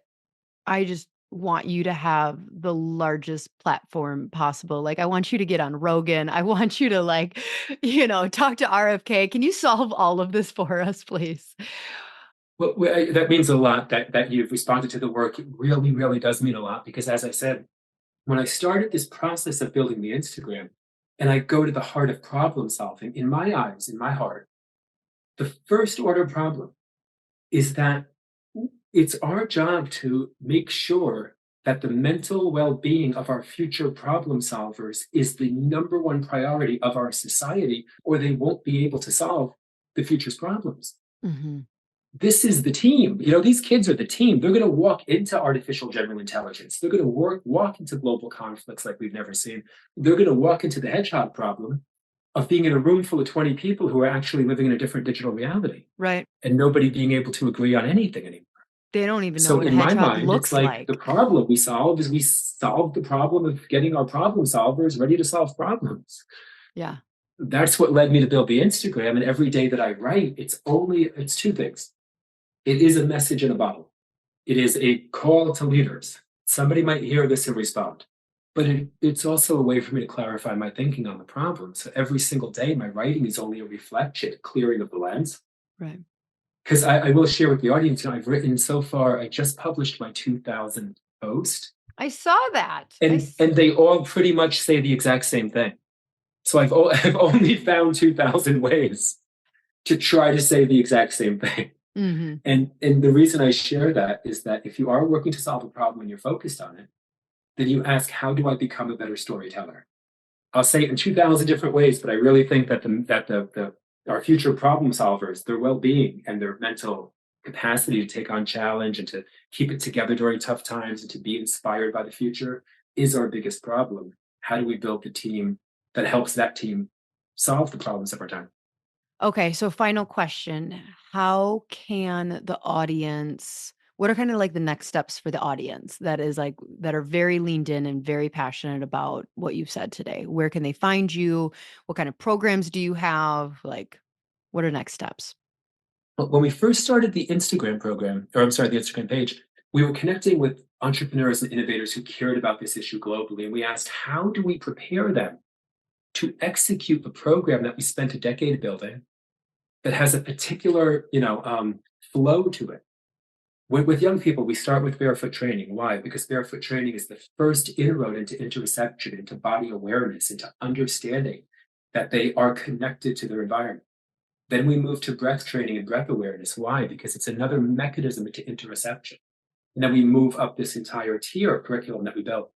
I just want you to have the largest platform possible. Like, I want you to get on Rogan. I want you to, like, talk to RFK. Can you solve all of this for us, please? Well, that means a lot that you've responded to the work. It really, really does mean a lot because, as I said, when I started this process of building the Instagram and I go to the heart of problem solving, in my eyes, in my heart, the first order problem is that it's our job to make sure that the mental well being of our future problem solvers is the number one priority of our society, or they won't be able to solve the future's problems. Mhm. This is the team. These kids are the team. They're going to walk into artificial general intelligence. They're going to walk into global conflicts like we've never seen. They're going to walk into the hedgehog problem of being in a room full of 20 people who are actually living in a different digital reality Right. and nobody being able to agree on anything anymore. They don't even know So what a in my hedgehog mind, it's looks like the like. problem we solve is we solve the problem of getting our problem solvers ready to solve problems. Yeah. That's what led me to build the Instagram. And every day that I write, it's two things. It is a message in a bottle. It is a call to leaders. Somebody might hear this and respond. But it's also a way for me to clarify my thinking on the problem. So every single day, my writing is only a reflection, clearing of the lens. Right. because I will share with the audience, I've written so far, I just published my 2000 post, I saw that. and they all pretty much say the exact same thing. So I've only found 2000 ways to try to say the exact same thing. Mhm. And the reason I share that is that if you are working to solve a problem and you're focused on it, then you ask, how do I become a better storyteller? I'll say it in 2000 different ways, but I really think that the our future problem solvers, their well-being and their mental capacity to take on challenge and to keep it together during tough times and to be inspired by the future is our biggest problem. How do we build the team that helps that team solve the problems of our time? Okay, so final question. How can the audience what are kind of like the next steps for the audience that is like that are very leaned in and very passionate about what you've said today? Where can they find you? What kind of programs do you have? Like, what are next steps? When we first started the Instagram program, or I'm sorry, the Instagram page, we were connecting with entrepreneurs and innovators who cared about this issue globally. And we asked, how do we prepare them to execute a program that we spent a decade building that has a particular, flow to it? With young people, we start with barefoot training. Why? Because barefoot training is the first inroad into interoception, into body awareness, into understanding that they are connected to their environment. Then we move to breath training and breath awareness. Why? Because it's another mechanism into interoception. And then we move up this entire tier of curriculum that we built.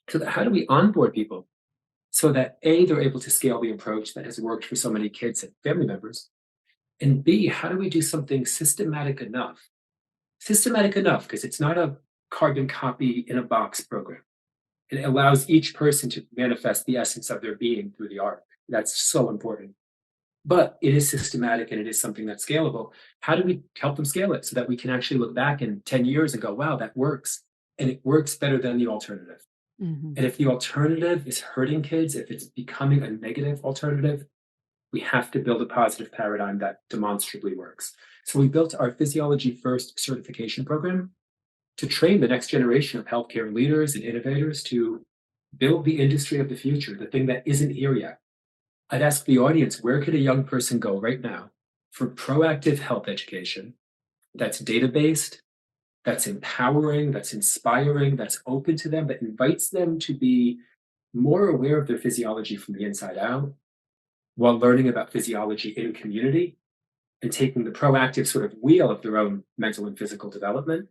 So that how do we onboard people so that A, they're able to scale the approach that has worked for so many kids and family members, and B, how do we do something systematic enough? Systematic enough because it's not a carbon copy in a box program. It allows each person to manifest the essence of their being through the art. That's so important. But it is systematic and it is something that's scalable. How do we help them scale it so that we can actually look back in 10 years and go, wow, that works. And it works better than the alternative. Mhm. And if the alternative is hurting kids, if it's becoming a negative alternative, we have to build a positive paradigm that demonstrably works. So we built our Physiology First certification program to train the next generation of healthcare leaders and innovators to build the industry of the future, the thing that isn't here yet. I'd ask the audience, where could a young person go right now for proactive health education that's data-based, that's empowering, that's inspiring, that's open to them, that invites them to be more aware of their physiology from the inside out while learning about physiology in community and taking the proactive sort of wheel of their own mental and physical development.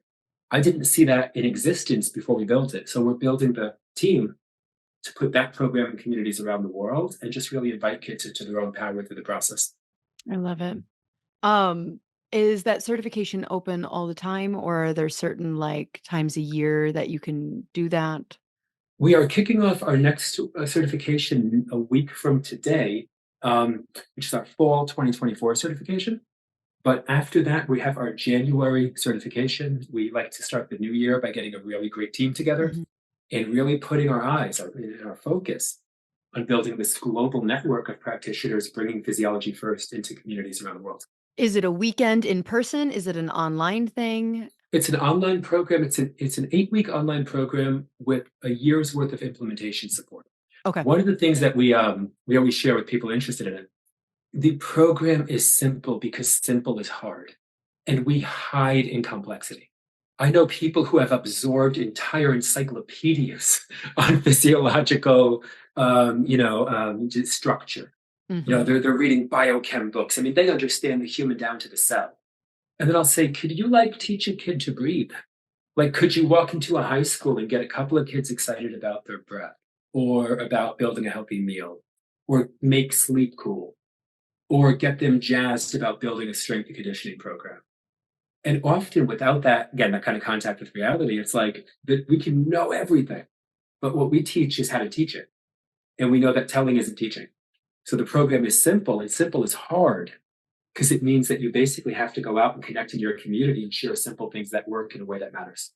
I didn't see that in existence before we built it. So we're building the team to put that program in communities around the world and just really invite kids into their own power through the process. I love it. Um, is that certification open all the time, or are there certain, like, times a year that you can do that? We are kicking off our next certification a week from today, which is our fall 2024 certification. But after that, we have our January certification. We like to start the new year by getting a really great team together Mhm. and really putting our focus on building this global network of practitioners bringing physiology first into communities around the world. Is it a weekend in person? Is it an online thing? It's an online program. It's an 8-week online program with a year's worth of implementation support. Okay. One of the things that we always share with people interested in it, the program is simple because simple is hard, and we hide in complexity. I know people who have absorbed entire encyclopedias on physiological, structure. Mhm. They're reading biochem books. I mean, they understand the human down to the cell. And then I'll say, could you like teach a kid to breathe? Like, could you walk into a high school and get a couple of kids excited about their breath or about building a healthy meal or make sleep cool or get them jazzed about building a strength and conditioning program? And often without that, again, that kind of contact with reality, it's like that we can know everything, but what we teach is how to teach it. And we know that telling isn't teaching. So the program is simple, and simple is hard because it means that you basically have to go out and connect in your community and share simple things that work in a way that matters.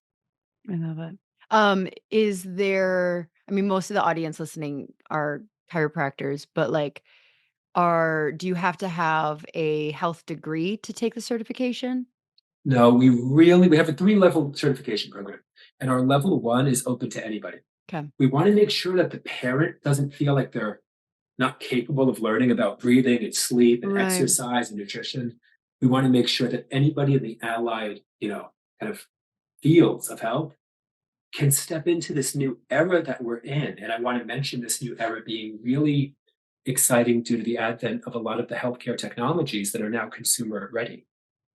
I love it. Is there I mean, most of the audience listening are chiropractors, but, like, do you have to have a health degree to take the certification? No, we have a 3-level certification program, and our level 1 is open to anybody. Okay. We want to make sure that the parent doesn't feel like they're not capable of learning about breathing and sleep and Right. exercise and nutrition. We want to make sure that anybody in the allied, kind of fields of health can step into this new era that we're in. And I want to mention this new era being really exciting due to the advent of a lot of the healthcare technologies that are now consumer ready.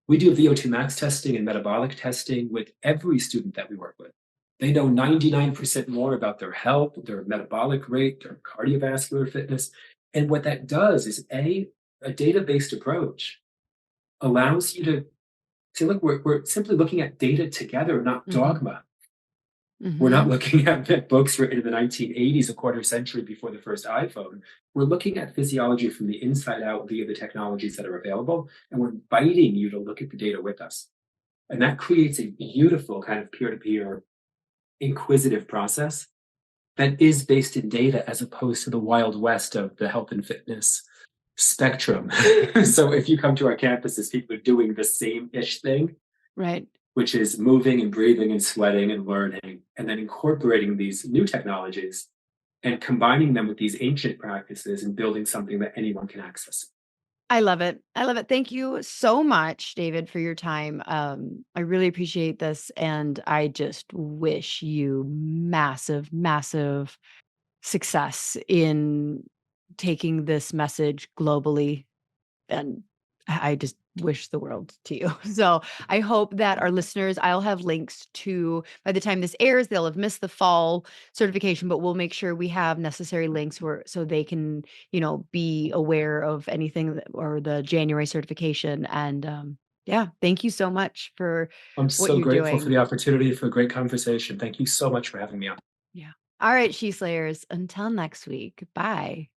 We do VO2 max testing and metabolic testing with every student that we work with. They know 99% more about their health, their metabolic rate, their cardiovascular fitness. And what that does is a data-based approach allows you to say, look, we're simply looking at data together, not Mhm. dogma. We're not Mhm. looking at books written in the 1980s, a quarter century before the first iPhone. We're looking at physiology from the inside out via the technologies that are available, and we're inviting you to look at the data with us. And that creates a beautiful kind of peer to peer inquisitive process that is based in data as opposed to the wild west of the health and fitness spectrum. So if you come to our campuses, people are doing the same ish thing, Right. which is moving and breathing and sweating and learning, and then incorporating these new technologies and combining them with these ancient practices and building something that anyone can access. I love it. I love it. Thank you so much, David, for your time. I really appreciate this, and I just wish you massive, massive success in taking this message globally, and I just wish the world to you. So, I hope that our listeners I'll have links to by the time this airs, they'll have missed the fall certification, but we'll make sure we have necessary links where so they can, be aware of anything that or the January certification, and, yeah, thank you so much for I'm what so you're grateful for doing. the opportunity for a great conversation. Thank you so much for having me on. Yeah. Alright, She Slayers, until next week. Bye.